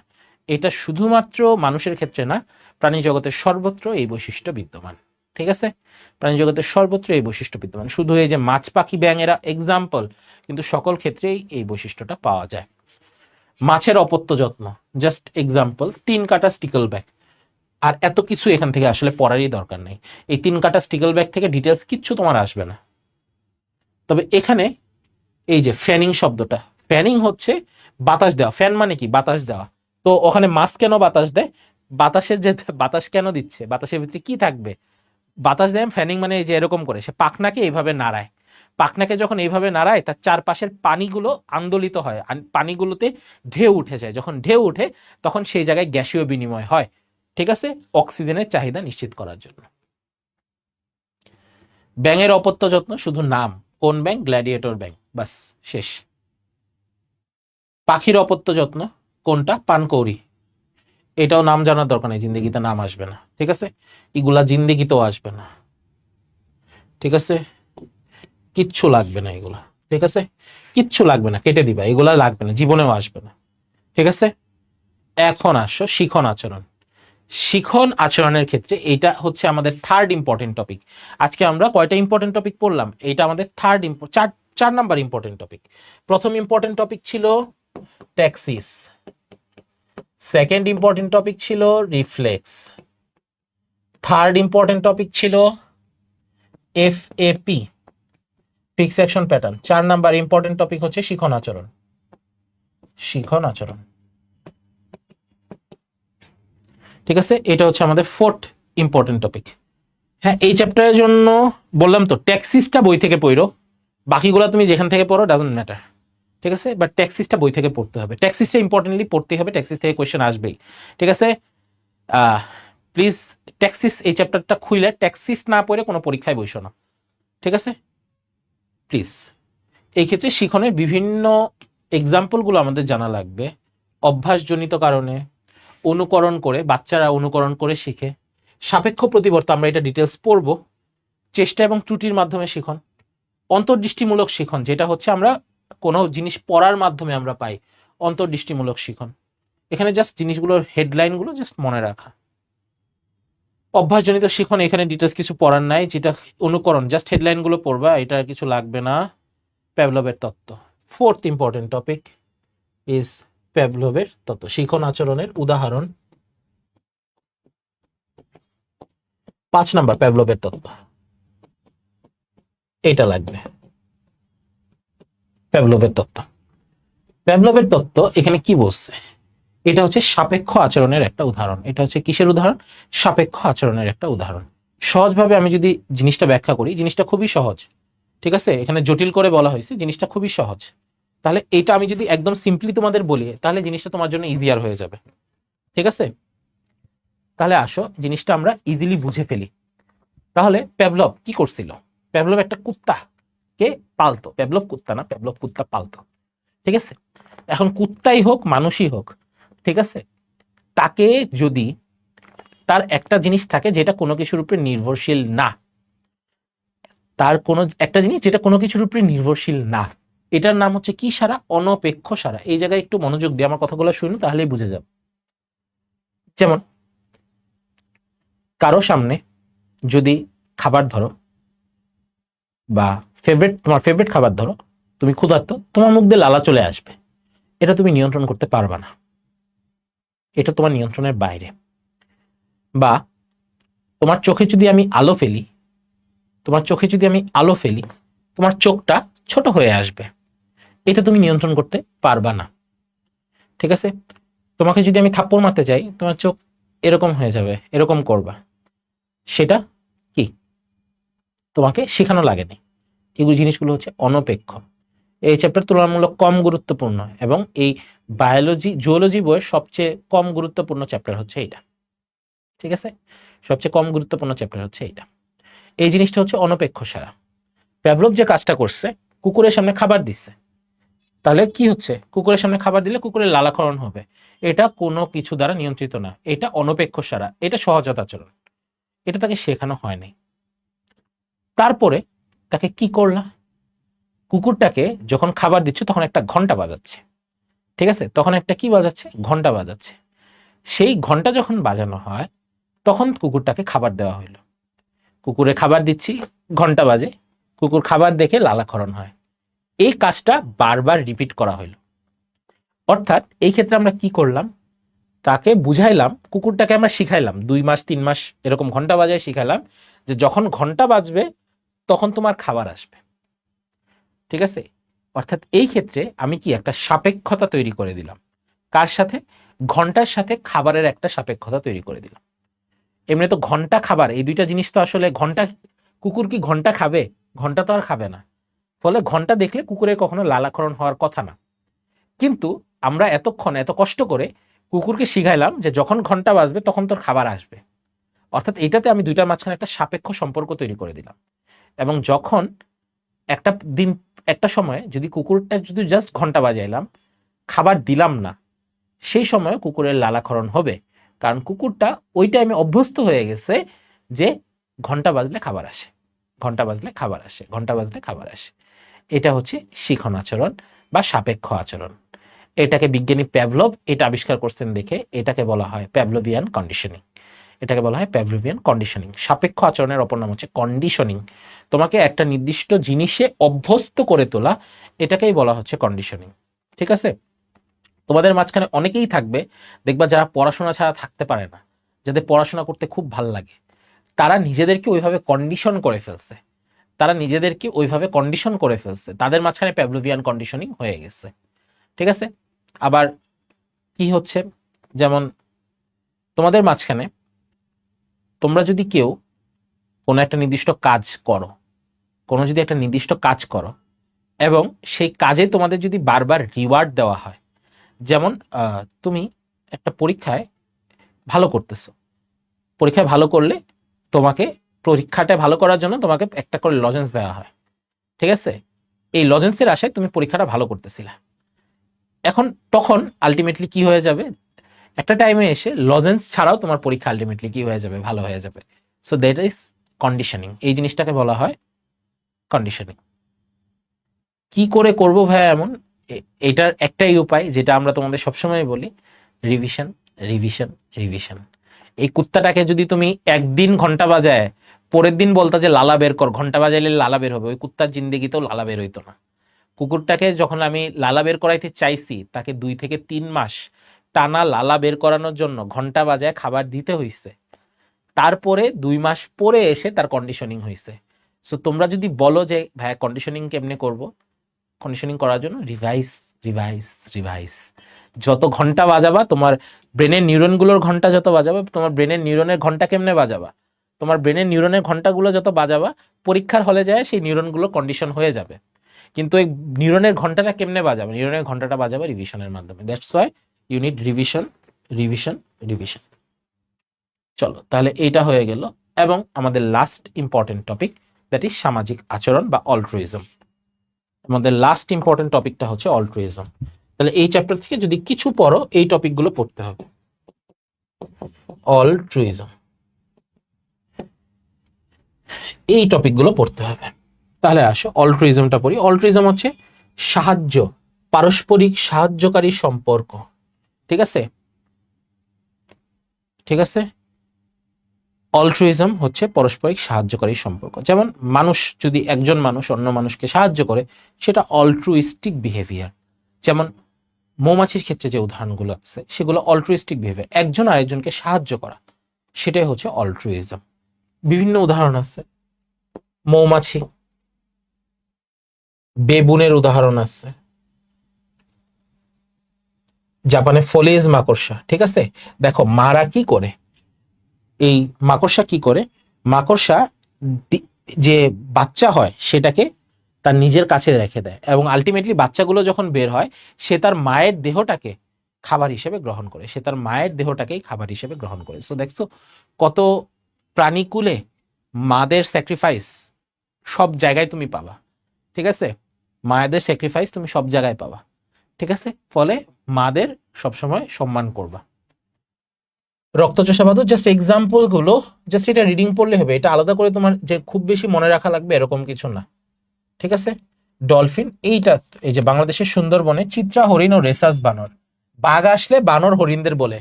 এটা শুধুমাত্র মানুষের ক্ষেত্রে না, প্রাণী জগতের সর্বত্র এই বৈশিষ্ট্য বিদ্যমান, ঠিক আছে। প্রাণী জগতের সর্বত্র এই বৈশিষ্ট্য বিদ্যমান, শুধু এই যে মাছ পাখি ব্যাঙ এরা এক্সাম্পল, কিন্তু সকল ক্ষেত্রেই এই বৈশিষ্ট্যটা পাওয়া যায়। মাছের অপত্য যত্ন, জাস্ট এক্সাম্পল, 3 কাটা স্টিকল ব্যাগ। আর এত কিছু এখান থেকে আসলে পড়ারই দরকার নেই, এই 3 কাটা স্টিকল ব্যাগ থেকে ডিটেলস কিচ্ছু তোমার আসবে না। তবে এখানে এই যে ফ্যানিং শব্দটা, ফ্যানিং হচ্ছে বাতাস দেওয়া। ফ্যান মানে কি? বাতাস দেওয়া। তো ওখানে মাছ কেন বাতাস দেয়? বাতাসের যে বাতাস কেন দিচ্ছে, বাতাসের ভিতরে কি থাকবে? বাতাস দেয় ফ্যানিং মানে এই যে এরকম করে সে পাখনাকে এইভাবে নাড়ায়। পাখনাকে যখন এইভাবে নাড়ায়, তার চারপাশের পানিগুলো আন্দোলিত হয়, পানিগুলোতে ঢেউ উঠে যায়। যখন ঢেউ উঠে তখন সেই জায়গায় গ্যাসীয় বিনিময় হয়, ঠিক আছে, অক্সিজেনের চাহিদা নিশ্চিত করার জন্য। ব্যাঙের অপত্য যত্ন শুধু নাম, কোন ব্যাঙ? গ্ল্যাডিয়েটর ব্যাঙ, বাস শেষ। পাখির অপত্য যত্ন কোনটা? পানকৌড়ি। এটাও নাম জানার দরকার নেই, জিন্দেগিতে নাম আসবে না, ঠিক আছে। এগুলা জিন্দেগিতেও আসবে না, ঠিক আছে। কিচ্ছু লাগবে না এগুলা, ঠিক আছে, কিচ্ছু লাগবে না, কেটে দিবা, এগুলা লাগবে না, জীবনেও আসবে না, ঠিক আছে। এখন আসো শিখন আচরণ। শিখন আচরণের ক্ষেত্রে এটা হচ্ছে আমাদের থার্ড ইম্পর্টেন্ট টপিক। আজকে আমরা কয়টা ইম্পর্টেন্ট টপিক পড়লাম? এটা আমাদের চার নাম্বার ইম্পর্টেন্ট টপিক। প্রথম ইম্পর্টেন্ট টপিক ছিল ট্যাক্সিস, সেকেন্ড ইম্পর্টেন্ট টপিক ছিল রিফ্লেক্স, থার্ড ইম্পর্টেন্ট টপিক ছিল FAP, fixed action pattern. 4 number important topic হচ্ছে শিখন আচরণ। শিখন আচরণ, ঠিক আছে। এটা হচ্ছে আমাদের ফোর্থ ইম্পর্টেন্ট টপিক। হ্যাঁ, এই চ্যাপ্টারের জন্য বললাম তো ট্যাক্সিসটা বই থেকে পড়ো, বাকিগুলো তুমি যেখান থেকে পড়ো ডাজন্ট ম্যাটার, ঠিক আছে, বাট ট্যাক্সিসটা বই থেকে পড়তে হবে, ট্যাক্সিসটা ইম্পর্টেন্টলি পড়তে হবে, ট্যাক্সিস থেকে কোয়েশ্চেন আসবেই, ঠিক আছে। প্লিজ ট্যাক্সিস এই চ্যাপ্টারটা খুইলে ট্যাক্সিস না পড়ে কোনো পরীক্ষায় বসো না, ঠিক আছে প্লিজ। এই ক্ষেত্রে শিখনের বিভিন্ন এক্সাম্পলগুলো আমাদের জানা লাগবে, অভ্যাসজনিত কারণে, অনুকরণ করে, বাচ্চারা অনুকরণ করে শিখে, সাপেক্ষ প্রতিবর্ত আমরা এটা ডিটেলস পড়ব, চেষ্টা এবং ত্রুটির মাধ্যমে শিখন, অন্তর্দৃষ্টিমূলক শিখন যেটা হচ্ছে আমরা কোনো জিনিস পড়ার মাধ্যমে আমরা পাই, অন্তর্দৃষ্টিমূলক শিখন, এখানে জাস্ট জিনিসগুলোর হেডলাইনগুলো জাস্ট মনে রাখা, অভ্যাসজনিত শিখন এখানে ডিটেলস কিছু পড়ার নাই, যেটা অনুকরণ জাস্ট হেডলাইনগুলো পড়বা, এটা কিছু লাগবে না। প্যাভলভের তত্ত্ব, ফোর্থ ইম্পর্টেন্ট টপিক ইজ প্যাভলভের তত্ত্ব, শিখন আচরণের উদাহরণ, 5 নাম্বার প্যাভলভের তত্ত্ব, এটা লাগবে। প্যাভলভের তত্ত্ব, প্যাভলভের তত্ত্ব এখানে কি বলছে, এটা হচ্ছে সাপেক্ষ আচরণের একটা উদাহরণ, এটা হচ্ছে কিসের উদাহরণ, সাপেক্ষ আচরণের একটা উদাহরণ। সহজভাবে আমি যদি জিনিসটা ব্যাখ্যা করি, জিনিসটা খুবই সহজ, ঠিক আছে, এখানে জটিল করে বলা হয়েছে, জিনিসটা খুবই সহজ, তাহলে এটা আমি যদি একদম সিম্পলি তোমাদের বলি তাহলে জিনিসটা তোমার জন্য ইজিয়ার হয়ে যাবে, ঠিক আছে। তাহলে আসো জিনিসটা আমরা ইজিলি বুঝে ফেলি। তাহলে প্যাভলভ কি করছিল, প্যাভলভ একটা কুত্তা কে পালতো, প্যাভলভ কুত্তা না, প্যাভলভ কুত্তা পালতো, ঠিক আছে। এখন কুত্তাই হোক মানুষই হোক, ঠিক আছে, তাকে যদি তার একটা জিনিস থাকে যেটা কোনো কিছুর উপরে নির্ভরশীল না, তার কোনো একটা জিনিস যেটা কোনো কিছুর উপরে নির্ভরশীল না, এটার নাম হচ্ছে কি সারা, অনপেক্ষ সারা। এই জায়গায় একটু মনোযোগ দিয়ে আমার কথাগুলো শুনুন, তাহলেই বুঝে যাবে। যেমন কারো সামনে যদি খাবার ধরো, বা তোমার ফেভারিট খাবার ধরো, তুমি ক্ষুধার্ত, তোমার মুখ দিয়ে লালা চলে আসবে, এটা তুমি নিয়ন্ত্রণ করতে পারবা না, এটা তোমার নিয়ন্ত্রণের বাইরে। বা তোমার চোখে যদি আমি আলো ফেলি, তোমার চোখে যদি আমি আলো ফেলি, তোমার চোখটা ছোট হয়ে আসবে, এটা তুমি নিয়ন্ত্রণ করতে পারবা না, ঠিক আছে। তোমাকে যদি আমি থাপ্পড় মারতে চাই, তোমার চোখ এরকম হয়ে যাবে, এরকম করবা, সেটা কি তোমাকে শেখানো লাগেনি, এগুলো জিনিসগুলো হচ্ছে অনপেক্ষ। এই চ্যাপ্টার তুলনামূলক কম গুরুত্বপূর্ণ, এবং এই জুওলজি বইয়ের সবচেয়ে কম গুরুত্বপূর্ণ চ্যাপ্টার হচ্ছে এটা, ঠিক আছে, সবচেয়ে কম গুরুত্বপূর্ণ চ্যাপ্টার হচ্ছে এটা। এই জিনিসটা হচ্ছে অনপেক্ষ সারা। প্যাভলভ যে কাজটা করছে, কুকুরের সামনে খাবার দিচ্ছে, তাহলে কি হচ্ছে, কুকুরের সামনে খাবার দিলে কুকুরের লালাকরণ হবে, এটা কোনো কিছু দ্বারা নিয়ন্ত্রিত না, এটা অনপেক্ষ সারা, এটা সহজাতাচরণ, এটা তাকে শেখানো হয়নি। তারপরে তাকে কি করলা, কুকুরটাকে যখন খাবার দিচ্ছ তখন একটা ঘন্টা বাজাচ্ছে, ঠিক আছে, তখন একটা কি বাজাচ্ছে, ঘন্টা বাজাচ্ছে, সেই ঘন্টা যখন বাজানো হয় তখন কুকুরটাকে খাবার দেওয়া হইলো, কুকুরে খাবার দিচ্ছি, ঘন্টা বাজে, কুকুর খাবার দেখে লালাকরণ হয়, এই কাজটা বারবার রিপিট করা হইলো। অর্থাৎ এই ক্ষেত্রে আমরা কি করলাম, তাকে বুঝাইলাম, কুকুরটাকে আমরা শিখাইলাম 2 মাস 3 মাস এরকম ঘন্টা বাজায় শিখাইলাম, যে যখন ঘন্টা বাজবে তখন তোমার খাবার আসবে, ঠিক আছে। অর্থাৎ এই ক্ষেত্রে আমি কি একটা সাপেক্ষতা তৈরি করে দিলাম, কার সাথে, ঘন্টার সাথে খাবারের একটা সাপেক্ষতা তৈরি করে দিলাম। এমনি তো ঘন্টা খাবার, এই দুইটা জিনিস তো আসলে, ঘন্টা, কুকুর কি ঘন্টা খাবে, ঘন্টা তো আর খাবে না, ফলে ঘন্টা দেখলে কুকুরের কখনো লালাকরণ হওয়ার কথা না। কিন্তু আমরা এতক্ষণ এত কষ্ট করে কুকুরকে শিখাইলাম যে যখন ঘন্টা বাজবে তখন তোর খাবার আসবে, অর্থাৎ এটাতে আমি দুইটার মাঝখানে একটা সাপেক্ষ সম্পর্ক তৈরি করে দিলাম। এবং যখন একটা দিন, একটা সময় যদি কুকুরটা যদি জাস্ট ঘন্টা বাজাইলাম, খাবার দিলাম না, সেই সময় কুকুরের লালাকরণ হবে, কারণ কুকুরটা ওই টাইমে অভ্যস্ত হয়ে গেছে যে ঘন্টা বাজলে খাবার আসে, ঘন্টা বাজলে খাবার আসে, ঘন্টা বাজলে খাবার আসে। এটা হচ্ছে শিখন আচরণ বা সাপেক্ষ আচরণ। এটাকে বিজ্ঞানী প্যাভলভ এটা আবিষ্কার করছেন দেখে এটাকে বলা হয় প্যাভলোভিয়ান কন্ডিশনিং, এটাকে বলা হয় প্যাভলোভিয়ান কন্ডিশনিং। সাপেক্ষ আচরণের অপর নাম হচ্ছে কন্ডিশনিং, তোমাকে একটা নির্দিষ্ট জিনিসে অভ্যস্ত করে তোলা, এটাকেই বলা হচ্ছে কন্ডিশনিং, ঠিক আছে। তোমাদের মাঝখানে অনেকেই থাকবে, দেখবা যারা পড়াশোনা ছাড়া থাকতে পারে না, যাদের পড়াশোনা করতে খুব ভাল লাগে, তারা নিজেদেরকে ওইভাবে কন্ডিশন করে ফেলছে, তারা নিজেদেরকে ওইভাবে কন্ডিশন করে ফেলছে, তাদের মাঝখানে প্যাভলোভিয়ান কন্ডিশনিং হয়ে গেছে, ঠিক আছে। আবার কি হচ্ছে, যেমন তোমাদের মাঝখানে তোমরা যদি কেউ কোনো একটা নির্দিষ্ট কাজ করো, কোনো যদি একটা নির্দিষ্ট কাজ করো এবং সেই কাজে তোমাদের যদি বারবার রিওয়ার্ড দেওয়া হয়, যেমন তুমি একটা পরীক্ষায় ভালো করতেছো, পরীক্ষায় ভালো করলে তোমাকে পরীক্ষাটা ভালো করার জন্য তোমাকে একটা করে লজেন্স দেওয়া হয়, ঠিক আছে? এই লজেন্সের আশায় তুমি পরীক্ষাটা ভালো করতেছিলে, এখন তখন আলটিমেটলি কি হয়ে যাবে, একটা টাইমে এসে লজেন্স ছাড়াও তোমার পরীক্ষা আলটিমেটলি কি হয়ে যাবে, ভালো হয়ে যাবে। সো দ্যাট ইজ কন্ডিশনিং, এই জিনিসটাকে বলা হয় কন্ডিশনিং। কি করে করব ভাইয়া এমন, এটার একটাই উপায় যেটা আমরা তোমাদের সবসময় বলি, রিভিশন, রিভিশন, রিভিশন। এই কুত্তাটাকে যদি তুমি একদিন ঘন্টা বাজায় পরের দিন বলতো যে লালা বের কর, ঘন্টা বাজাইলে লালা বের হবে, ওই কুত্তার জিন্দেগিতেও লালা বের হইতো না। কুকুরটাকে যখন আমি লালা বের করাইতে চাইছি, তাকে 2 থেকে 3 মাস টানা লালা বের করানোর জন্য ঘন্টা বাজায় খাবার দিতে হইছে, তারপরে 2 মাস পরে এসে তার কন্ডিশনিং হয়েছে। সো তোমরা যদি বলো যে ভাইয়া কন্ডিশনিং কেমনে করব, কন্ডিশনিং করার জন্য রিভাইস, রিভাইস, রিভাইস। যত ঘন্টা বাজাবা, তোমার ব্রেনের নিউরনগুলোর ঘন্টা যত বাজাবা, তোমার ব্রেনের নিউরনের ঘন্টা কেমনে বাজাবা, তোমার ব্রেনের নিউরনের ঘন্টাগুলো যত বাজাবা, পরীক্ষার হলে যায় সেই নিউরনগুলো কন্ডিশন হয়ে যাবে। কিন্তু এই নিউরনের ঘন্টাটা কেমনে বাজাবে, নিউরনের ঘন্টাটা বাজাবে রিভিশনের মাধ্যমে। That's why you need revision, revision, revision. চলো তাহলে এইটা হয়ে গেল, এবং আমাদের last important topic, that is সামাজিক আচরণ বা অল্ট্রুইজম। আমাদের লাস্ট ইম্পর্টেন্ট টপিকটা হচ্ছে অল্ট্রুইজম। তাহলে এই চ্যাপ্টার থেকে যদি কিছু পড়ো, এই টপিকগুলো পড়তে হবে। অল্ট্রুইজম, এই টপিকগুলো পড়তে হবে। তাহলে আসো অল্ট্রুইজমটা পড়ি। অল্ট্রুইজম হচ্ছে সাহায্য, পারস্পরিক সাহায্যকারী সম্পর্ক, ঠিক আছে? ঠিক আছে, অল্ট্রুইজম হচ্ছে পারস্পরিক সাহায্যকারী সম্পর্ক। যেমন মানুষ যদি একজন মানুষ অন্য মানুষকে সাহায্য করে, সেটা অল্ট্রুইস্টিক বিহেভিয়ার। যেমন মৌমাছির ক্ষেত্রে যে উদাহরণগুলো আছে সেগুলো অল্ট্রুইস্টিক বিহেভিয়ার, একজন আরেকজনকে সাহায্য করা, সেটাই হচ্ছে অল্ট্রুইজম। বিভিন্ন উদাহরণ আছে, মৌমাছি, বেবুনের উদাহরণ আছে, জাপানে ফলিজ মাকড়সা, ঠিক আছে? দেখো মারা কি করে, এই মাকড়সা কি করে, মাকড়সা যে বাচ্চা হয় সেটাকে তার নিজের কাছে রেখে দেয়, এবং আলটিমেটলি বাচ্চাগুলো যখন বের হয়, সে তার মায়ের দেহটাকে খাবার হিসেবে গ্রহণ করে, সে তার মায়ের দেহটাকেই খাবার হিসেবে গ্রহণ করে। সো দেখছো কত প্রাণীকুলে মাদের স্যাক্রিফাইস সব জায়গায় তুমি পাবা, ঠিক আছে? মায়েদের স্যাক্রিফাইস তুমি সব জায়গায় পাবা, ঠিক আছে? ফলে মাদের সবসময় সম্মান করবা। রক্তচোষা বাদুড় জাস্ট এক্সাম্পল গুলো, জাস্ট এটা রিডিং পড়লে হবে, এটা আলাদা করে তোমার যে খুব বেশি মনে রাখা লাগবে এরকম কিছু না, ঠিক আছে? ডলফিন, এইটা এই যে বাংলাদেশের সুন্দরবনে চিত্রা হরিণ ও রেসাস বানর, বাঘ আসলে বানর হরিণদের বলে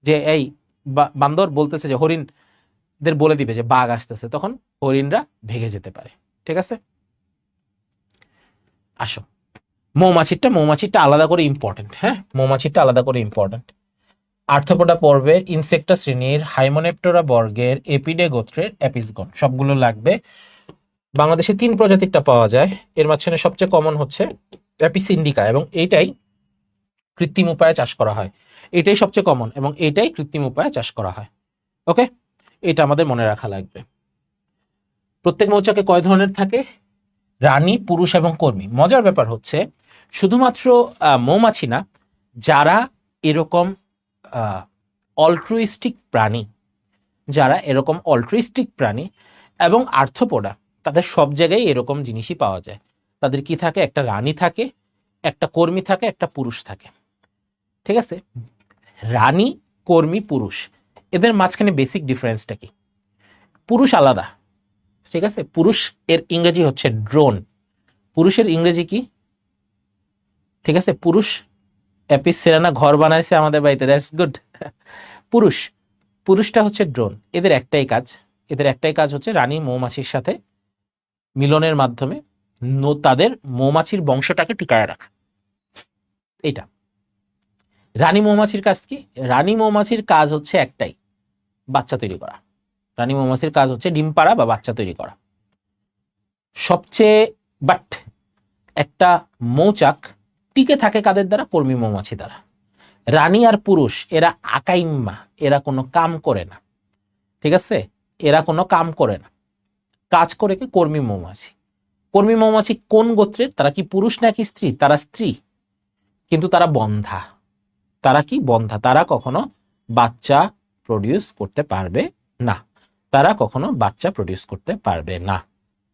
যে এই বান্দর বলতেছে যে হরিণদের বলে দিবে যে বাঘ আসতেছে, তখন হরিণরা ভেগে যেতে পারে, ঠিক আছে? আসো মৌমাছিটা আলাদা করে ইম্পর্টেন্ট, হ্যাঁ, মৌমাছিটা আলাদা করে ইম্পর্টেন্ট। আর্থ্রোপোডা পর্বের, ইনসেক্টা শ্রেণীর, হাইমোনেপটোরা বর্গের, এপিডে গোত্রের, অ্যাপিসগন, সবগুলো লাগবে। বাংলাদেশে 3 প্রজাতিরটা পাওয়া যায়, এর মাঝখানে সবচেয়ে কমন হচ্ছে অ্যাপিসিন্ডিকা, এবং এইটাই কৃত্রিম উপায়ে চাষ করা হয়, এটাই সবচেয়ে কমন এবং এটাই কৃত্রিম উপায়ে চাষ করা হয়। ওকে, এটা আমাদের মনে রাখা লাগবে। প্রত্যেক মৌচাকে কয় ধরনের থাকে, রানী, পুরুষ এবং কর্মী। মজার ব্যাপার হচ্ছে শুধুমাত্র মৌমাছি না, যারা এরকম অল্ট্রুইস্টিক প্রাণী, যারা এরকম অল্ট্রুইস্টিক প্রাণী এবং আর্থ্রোপোডা, তাদের সব জায়গায় এরকম জিনিসই পাওয়া যায়। তাদের কি থাকে, একটা রানী থাকে, একটা কর্মী থাকে, একটা পুরুষ থাকে, ঠিক আছে? রানী, কর্মী, পুরুষ, এদের মাঝখানে বেসিক ডিফারেন্সটা কি? পুরুষ আলাদা, ঠিক আছে? পুরুষ এর ইংরেজি হচ্ছে ড্রোন, পুরুষের ইংরেজি কি, ঠিক আছে? পুরুষ অ্যাপিস সেরানা ঘর বানাইছে আমাদের বাড়িতে, দ্যাটস গুড। পুরুষটা হচ্ছে ড্রোন, এদের একটাই কাজ হচ্ছে রানী মৌমাছির সাথে মিলনের মাধ্যমে তাদের মৌমাছির বংশটাকে টিকায় রাখা। এটা রানী মৌমাছির কাজ কি? রানী মৌমাছির কাজ হচ্ছে একটাই, বাচ্চা তৈরি করা। রানী মৌমাছির কাজ হচ্ছে ডিম পাড়া বা বাচ্চা তৈরি করা। সবচেয়ে বাট একটা মৌচাক টিকে থাকে কাদের দ্বারা? কর্মী মৌমাছি দ্বারা। রানী আর পুরুষ এরা আকাইম্মা, এরা কোনো কাম করে না, ঠিক আছে? এরা কোনো কাম করে না, কাজ করে কি কর্মী মৌমাছি। কর্মী মৌমাছি কোন গোত্রের? তারা কি পুরুষ নাকি স্ত্রী? তারা স্ত্রী, কিন্তু তারা বন্ধা। তারা কি? বন্ধা। তারা কখনো বাচ্চা প্রডিউস করতে পারবে না। তারা কখনো বাচ্চা প্রডিউস করতে পারবে না।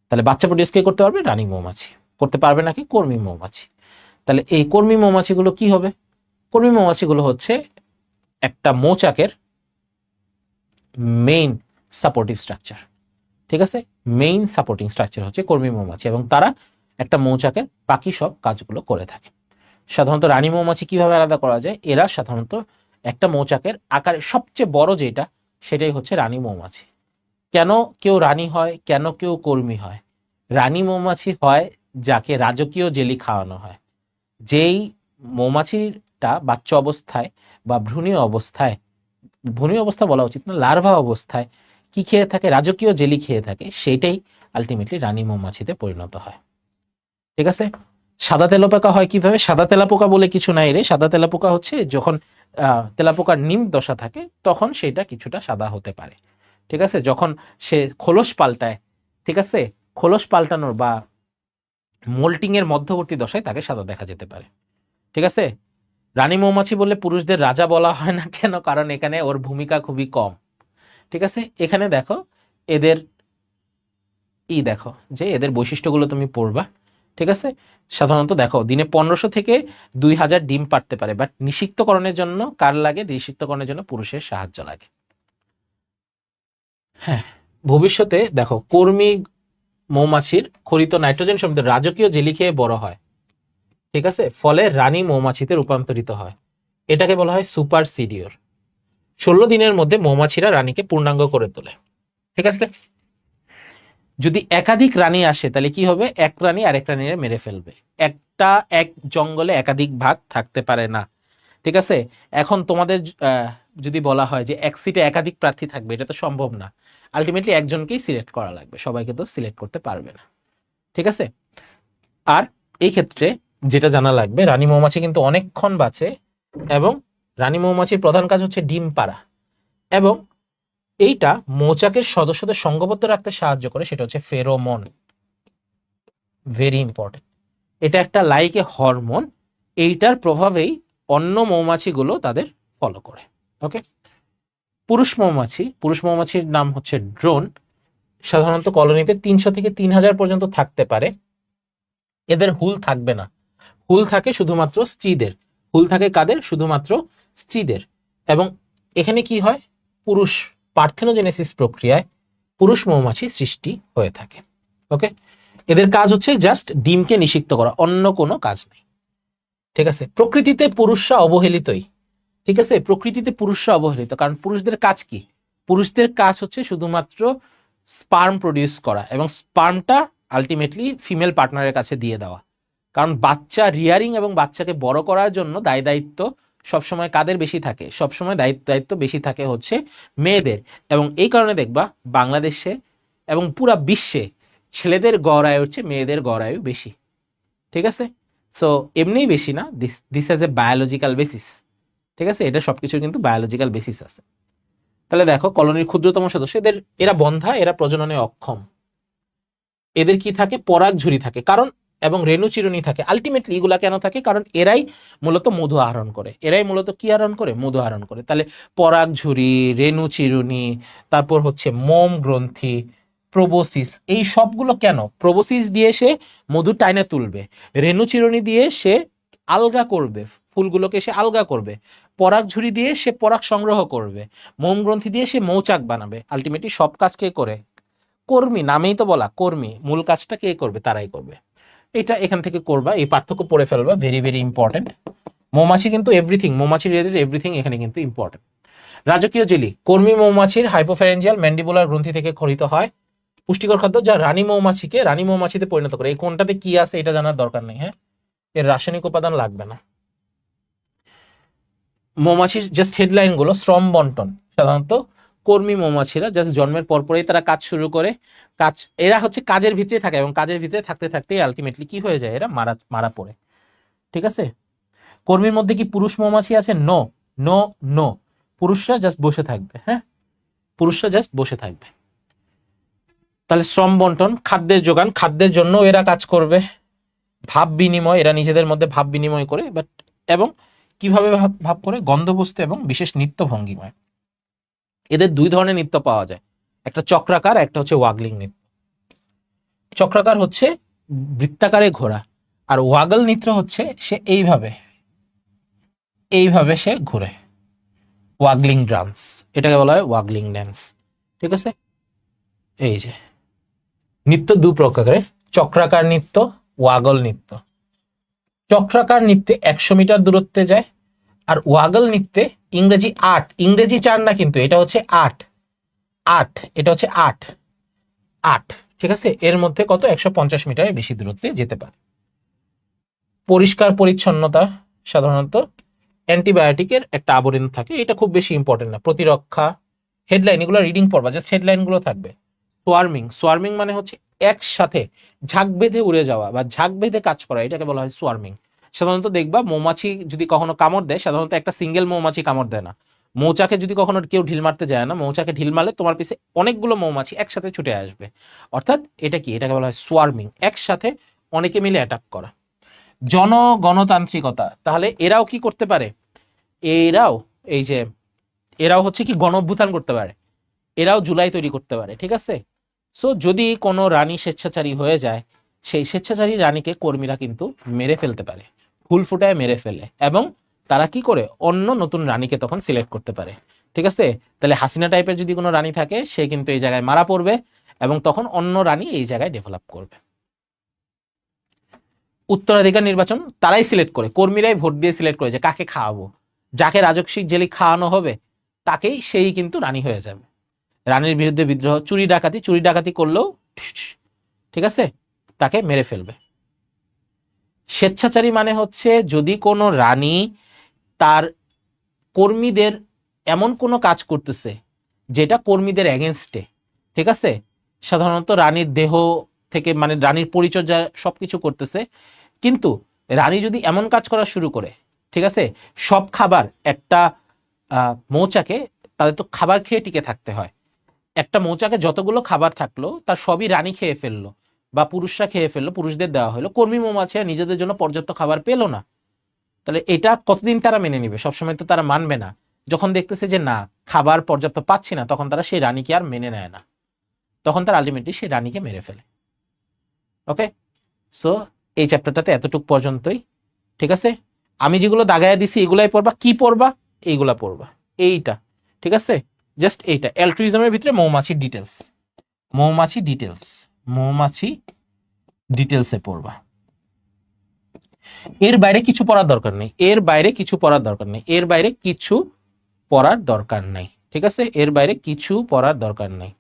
তাহলে বাচ্চা প্রডিউস কে করতে পারবে? রানী মৌমাছি। করতে পারবে নাকি? কর্মী মৌমাছি। তাহলে এই কর্মী মৌমাছিগুলো কি হবে? কর্মী মৌমাছিগুলো হচ্ছে একটা মৌচাকের মেইন সাপোর্টিভ স্ট্রাকচার। ঠিক আছে, মেইন সাপোর্টিং স্ট্রাকচার হচ্ছে কর্মী মৌমাছি, এবং তারা একটা মৌচাকের বাকি সব কাজগুলো করে থাকে। সাধারণত রানী মৌমাছি কিভাবে আলাদা করা যায়? এরা সাধারণত একটা মৌচাকের আকারে সবচেয়ে বড় যেটা, সেটাই হচ্ছে রানী মৌমাছি। কেন কেউ রানী হয়, কেন কেউ কর্মী হয়? রানী মৌমাছি হয় যাকে রাজকীয় জেলি খাওয়ানো হয়। যেই মৌমাছিটা বাচ্চা অবস্থায় বা ভ্রূণীয় অবস্থায়, ভ্রূণীয় অবস্থা বলা উচিত না, লার্ভা অবস্থায় কি খেয়ে থাকে? রাজকীয় জেলি খেয়ে থাকে, সেটাই আলটিমেটলি রানী মৌমাছিতে পরিণত হয়। ঠিক আছে, সাদা তেলাপোকা হয় কিভাবে? সাদা তেলাপোকা বলে কিছু নাই রে। সাদা তেলাপোকা হচ্ছে যখন তেলাপোকার নিম দশা থাকে তখন সেটা কিছুটা সাদা হতে পারে। ঠিক আছে, যখন সে খোলস পাল্টায়, ঠিক আছে, খোলস পাল্টানোর বা মোল্টিং এর মধ্যবর্তী দশায় তাকে সাদা দেখা যেতে পারে। ঠিক আছে, রানী মৌমাছি বললে পুরুষদের রাজা বলা হয় না কেন? কারণ এখানে ওর ভূমিকা খুবই কম। ঠিক আছে, এখানে দেখো এদের দেখো যে এদের বৈশিষ্ট্যগুলো তুমি পড়বা। ঠিক আছে, সাধারণত দেখো দিনে 1500 থেকে 2000 ডিম পাড়তে পারে, বাট নিষিক্তকরণের জন্য কার লাগে? নিষিক্তকরণের জন্য পুরুষের সাহায্য লাগে। হ্যাঁ, ভবিষ্যতে দেখো কর্মী মৌমাছির খরিত নাইট্রোজেন সমৃদ্ধ রাজকীয় জেলি খেয়ে বড় হয়। ঠিক আছে, ফলে রানী মৌমাছিতে রূপান্তরিত হয়। এটাকে বলা হয় সুপার সিডিওর। 16 দিনের মধ্যে মৌমাছিরা রানীকে পূর্ণাঙ্গ করে তোলে। ঠিক আছে, যদি একাধিক রানী আসে তাহলে কি হবে? এক রানী আরেক রানীকে মেরে ফেলবে। এক জঙ্গলে একাধিক ভাগ থাকতে পারে না। ঠিক আছে, এখন তোমাদের যদি বলা হয় যে এক সিটে একাধিক প্রার্থী থাকবে, এটা তো সম্ভব না। আলটিমেটলি একজনকেই সিলেক্ট করা লাগবে, সবাইকে তো সিলেক্ট করতে পারবে না। ঠিক আছে, আর এই ক্ষেত্রে যেটা জানা লাগবে, রানী মৌমাছি কিন্তু অনেকক্ষণ বাঁচে, এবং রানী মৌমাছির প্রধান কাজ হচ্ছে ডিম পাড়া, এবং এইটা মৌচাকের সদস্যদের সঙ্গবদ্ধ রাখতে সাহায্য করে, সেটা হচ্ছে ফেরোমন। ভেরি ইম্পর্টেন্ট, এটা একটা লাইক এ হরমোন। এইটার প্রভাবেই অন্য মৌমাছিগুলো তাদের ফলো করে। ওকে, পুরুষ মৌমাছির নাম হচ্ছে ড্রোন। সাধারণত কলোনিতে 300 থেকে 3000 পর্যন্ত থাকতে পারে। এদের হুল থাকবে না, হুল থাকে শুধুমাত্র স্ত্রীদের। হুল থাকে কাদের? শুধুমাত্র স্ত্রীদের। এবং এখানে কি হয়? পুরুষ পার্থেনোজেনেসিস প্রক্রিয়ায় পুরুষ মৌমাছি সৃষ্টি হয়ে থাকে। ওকে, এদের কাজ হচ্ছে জাস্ট ডিমকে নিষিক্ত করা, অন্য কোনো কাজ নেই। ঠিক আছে, প্রকৃতিতে পুরুষরা অবহেলিতই। ঠিক আছে, প্রকৃতিতে পুরুষরা অবহেলিত, কারণ পুরুষদের কাজ কি? পুরুষদের কাজ হচ্ছে শুধুমাত্র স্পার্ম প্রডিউস করা, এবং স্পার্মটা আলটিমেটলি ফিমেল পার্টনারের কাছে দিয়ে দেওয়া। কারণ বাচ্চা রিয়ারিং এবং বাচ্চাকে বড় করার জন্য দায় দায়িত্ব সবসময় কাদের বেশি থাকে? সবসময় দায়িত্ব বেশি থাকে হচ্ছে মেয়েদের। এবং এই কারণে দেখবা বাংলাদেশে এবং পুরা বিশ্বে ছেলেদের গড় আয়ু হচ্ছে মেয়েদের গড় আয়ু বেশি। ঠিক আছে, সো এমনিই বেশি না, this has a biological basis. ঠিক আছে, এটা সবকিছুর কিন্তু বায়োলজিক্যাল বেসিস আছে। তাহলে দেখো কলোনির ক্ষুদ্রতম সদস্য, এরা বন্ধা, এরা প্রজননে অক্ষম। এদের কি থাকে? পরাগ ঝুরি থাকে, কারণ এবং রেণু চিরুনি থাকে। আলটিমেটলি এগুলা কেন থাকে? কারণ এরাই মূলত মধু আহরণ করে। এরাই মূলত কি আহরণ করে? মধু আহরণ করে। তাহলে পরাগ ঝুরি, রেণু চিরুনি, তারপর হচ্ছে মোম গ্রন্থি, প্রোবোসিস, এই সবগুলো কেন? প্রোবোসিস দিয়ে সে মধু টাইনে তুলবে, রেণু চিরুনি দিয়ে সে আলগা করবে, ফুলগুলোকে সে আলগা করবে, পরাগ ঝুরি দিয়ে সে পরাগ সংগ্রহ করবে, মোম গ্রন্থি দিয়ে সে মৌচাক বানাবে। আলটিমেটলি সব কাজ কে করে? কর্মী, নামেই তো বলা কর্মী। মূল কাজটা কে করবে? তারাই করবে। এটা এখান থেকে করবা, এই পার্থক্য পড়ে ফেলবা, ভেরি ভেরি ইম্পর্টেন্ট। মৌমাছি কিন্তু এভরিথিং, মৌমাছি রিলেটেড এভরিথিং এখানে কিন্তু ইম্পর্টেন্ট। রাজকীয় জেলি কর্মী মৌমাছির হাইপোফ্যারেঞ্জিয়াল ম্যান্ডিবুলার গ্রন্থি থেকে খরিত হয়। পুষ্টিকর খাদ্য যা রানী মৌমাছিকে রানী মৌমাছিতে পরিণত করে। এই কোনটাতে কি আছে এটা জানার দরকার নেই, হ্যাঁ, এর রাসায়নিক উপাদান লাগবে না। মৌমাছির জাস্ট হেডলাইন গুলো, শ্রম বন্টন। সাধারণত কর্মী মৌমাছিরা জাস্ট জন্মের পরপরই তারা কাজ শুরু করে। এরা হচ্ছে কাজের ভিতরে থাকে, এবং কাজের ভিতরে থাকতে থাকতে আলটিমেটলি কি হয়ে যায়? এরা মারা পড়ে। ঠিক আছে, কর্মীর মধ্যে কি পুরুষ মৌমাছি আছে? নো নো নো, পুরুষরা জাস্ট বসে থাকবে। হ্যাঁ, পুরুষরা জাস্ট বসে থাকবে। তাহলে শ্রম বন্টন, খাদ্যের যোগান, খাদ্যের জন্য এরা কাজ করবে, ভাব বিনিময়, এরা নিজেদের মধ্যে ভাব বিনিময় করে, বাট এবং কিভাবে ভাব করে, গন্ধবস্তু এবং বিশেষ নৃত্য ভঙ্গিময়। এদের দুই ধরনের নৃত্য পাওয়া যায়, একটা চক্রাকার, একটা হচ্ছে ওয়াগলিং নৃত্য। চক্রাকার হচ্ছে বৃত্তাকারে ঘোরা, আর ওয়াগল নৃত্য হচ্ছে সে এইভাবে এইভাবে সে ঘুরে, ওয়াগলিং ডান্স, এটাকে বলা হয় ওয়াগলিং ড্যান্স। ঠিক আছে, এই যে নৃত্য দু প্রকারের, চক্রাকার নৃত্য, ওয়াগল নৃত্য। চক্রাকার নৃত্যে 100 মিটার দূরত্বে যায়, আর ওয়াগল নৃত্যে ইংরেজি 8, ইংরেজি 4 না কিন্তু, এটা হচ্ছে 8, এটা হচ্ছে 8, ঠিক আছে। এর মধ্যে কত, 150 মিটারের বেশি দূরত্বে যেতে পারে। পরিষ্কার পরিচ্ছন্নতা, সাধারণত অ্যান্টিবায়োটিকের একটা আবরণ থাকে, এটা খুব বেশি ইম্পর্টেন্ট না। প্রতিরক্ষা, হেডলাইন, এগুলো রিডিং পড়বা, জাস্ট হেডলাইন গুলো থাকবে। সোয়ার্মিং মানে হচ্ছে একসাথে ঝাঁক বেঁধে উড়ে যাওয়া বা ঝাঁক বেঁধে কাজ করা, এটাকে বলা হয় সোয়ার্মিং। সাধারণত দেখবা মৌমাছি যদি কখনো কামড় দেয়, সাধারণত একটা সিঙ্গেল মৌমাছি কামড় দেয় না। মৌচাকে যদি কখনো কেউ ঢিল মারতে যায় না, মৌচাকে ঢিল মারলে তোমার পিছে অনেকগুলো মৌমাছি একসাথে ছুটে আসবে, অর্থাৎ এটা কি, এটাকে বলা হয় সোয়ার্মিং, একসাথে অনেকে মিলে অ্যাটাক করা। গণতান্ত্রিকতা, তাহলে এরাও কি করতে পারে, এরাও হচ্ছে কি গণ অভ্যুত্থান করতে পারে, এরাও জুলাই তৈরি করতে পারে। ঠিক আছে, সো যদি কোনো রানী স্বেচ্ছাচারী হয়ে যায়, সেই স্বেচ্ছাচারী রানীকে কর্মীরা কিন্তু মেরে ফেলতে পারে, ফুল ফুটায় মেরে ফেলে, এবং তারা কি করে অন্য নতুন রানীকে তখন সিলেক্ট করতে পারে। ঠিক আছে, তাহলে হাসিনা টাইপের যদি কোনো রানী থাকে, সে কিন্তু এই জায়গায় মারা পড়বে, এবং তখন অন্য রানী এই জায়গায় ডেভেলপ করবে। উত্তরাধিকার নির্বাচন তারাই সিলেক্ট করে, কর্মীরাই ভোট দিয়ে সিলেক্ট করে যে কাকে খাওয়াবো, যাকে রাজস্বিক জেলি খাওয়ানো হবে তাকেই সেই কিন্তু রানী হয়ে যাবে। রানীর বিরুদ্ধে বিদ্রোহ, চুরি ডাকাতি করলেও ঠিক আছে তাকে মেরে ফেলবে। স্বেচ্ছাচারী মানে হচ্ছে যদি কোনো রানী তার কর্মীদের এমন কোনো কাজ করতেছে যেটা কর্মীদের এগেনস্টে, ঠিক আছে, সাধারণত রানীর দেহ থেকে মানে রানীর পরিচর্যা সবকিছু করতেছে, কিন্তু রানী যদি এমন কাজ করা শুরু করে, ঠিক আছে, সব খাবার একটা মৌচাকে, তাদের তো খাবার খেয়ে টিকে থাকতে হয়, একটা মৌচাকে যতগুলো খাবার থাকলো তার সবই রানী খেয়ে ফেললো বা পুরুষরা খেয়ে ফেললো, পুরুষদের দেওয়া হলো, কর্মী মৌমাছিরা নিজেদের জন্য পর্যাপ্ত খাবার পেলো না, তাহলে এটা কতদিন তারা মেনে নিবে? সবসময় তো তারা মানবে না। যখন দেখতেছে যে না খাবার পর্যাপ্ত পাচ্ছি না, তখন তারা সেই রানীকে আর মেনে নেয় না, তখন তারা আলটিমেটলি সেই রানীকে মেরে ফেলে। ওকে, সো এই চ্যাপ্টারটাতে এতটুক পর্যন্তই। ঠিক আছে, আমি যেগুলো দাগায়া দিছি এগুলাই পড়বা, কি পড়বা, এইগুলা পড়বা, এইটা, ঠিক আছে, জাস্ট এইটা। অ্যালট্রুইজমের ভিতরে মৌমাছি ডিটেলসে পড়বা, এর বাইরে কিছু পড়ার দরকার নেই, ঠিক আছে, এর বাইরে কিছু পড়ার দরকার নেই।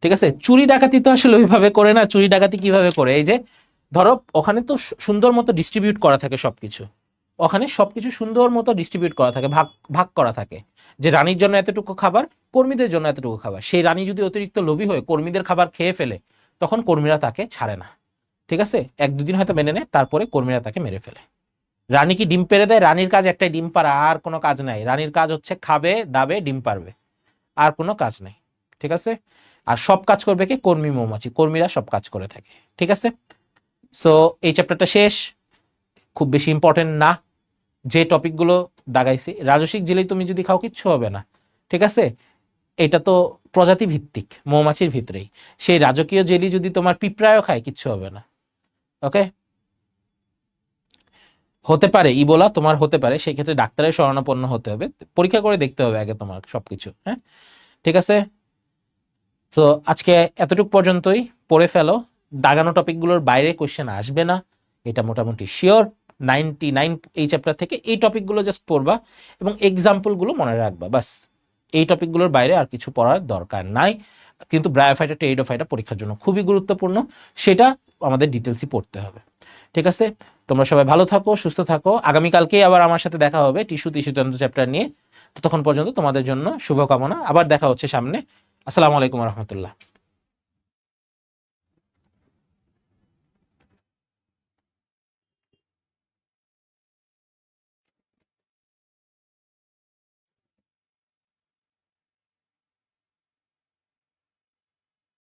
ঠিক আছে, চুরি ডাকাতি তো আসলে ওইভাবে করে না। চুরি ডাকাতি কিভাবে করে, এই যে ধরো ওখানে তো সুন্দর মতো ডিস্ট্রিবিউট করা থাকে সবকিছু, ওখানে সবকিছু সুন্দর মতো ডিস্ট্রিবিউট করা থাকে, ভাগ করা থাকে, যে রানীর জন্য এতটুকু খাবার, কর্মীদের জন্য এতটুকু খাবার। সেই রানী যদি অতিরিক্ত লোভী হয়ে কর্মীদের খাবার খেয়ে ফেলে, তখন কর্মীরা তাকে ছাড়ে না। ঠিক আছে, 1-2 দিন হয়তো মেনে নেয়, তারপরে কর্মীরা তাকে মেরে ফেলে। রানী কি ডিম পেড়ে দেয়? রানীর কাজ একটাই, ডিম পাড়া, আর কোনো কাজ নাই। রানীর কাজ হচ্ছে খাবে, দাবে, ডিম পারবে, আর কোনো কাজ নেই। ঠিক আছে, আর সব কাজ করবে কে? কর্মী মৌমাছি, কর্মীরা সব কাজ করে থাকে। ঠিক আছে, সো এই চ্যাপ্টারটা শেষ, খুব বেশি ইম্পর্টেন্ট না। যে টপিকগুলো দাগাইছি, রাজস্বিক জেলি তুমি যদি খাও কিচ্ছু হবে না। ঠিক আছে, এটা তো প্রজাতি ভিত্তিক, মৌমাছির ভিতরেই। সেই রাজকীয় জেলি যদি তোমার পিঁপড়ায়ও খায় কিচ্ছু হবে না। ওকে, হতে পারে ইবোলা তোমার হতে পারে, সেই ক্ষেত্রে ডাক্তারের শরণাপন্ন হতে হবে, পরীক্ষা করে দেখতে হবে আগে তোমার সবকিছু। হ্যাঁ, ঠিক আছে, তো আজকে এতটুকু পর্যন্তই। পড়ে ফেলো, দাগানো টপিকগুলোর বাইরে কোশ্চেন আসবে না, এটা মোটামুটি শিওর। 99 এই চ্যাপ্টার থেকে এই টপিকগুলো জাস্ট পড়বা এবং এক্সাম্পলগুলো মনে রাখবা, বাস। এই টপিকগুলোর বাইরে আর কিছু পড়ার দরকার নাই। কিন্তু ব্রায়োফাইটা, টেরিডোফাইটা পরীক্ষার জন্য খুবই গুরুত্বপূর্ণ, সেটা আমাদের ডিটেলসই পড়তে হবে। ঠিক আছে, তোমরা সবাই ভালো থাকো, সুস্থ থাকো। আগামীকালকে আবার আমার সাথে দেখা হবে টিস্যুতন্ত্র চ্যাপ্টার নিয়ে। ততক্ষণ পর্যন্ত তোমাদের জন্য শুভকামনা, আবার দেখা হচ্ছে সামনে। আসসালামু আলাইকুম রহমতুল্লাহ।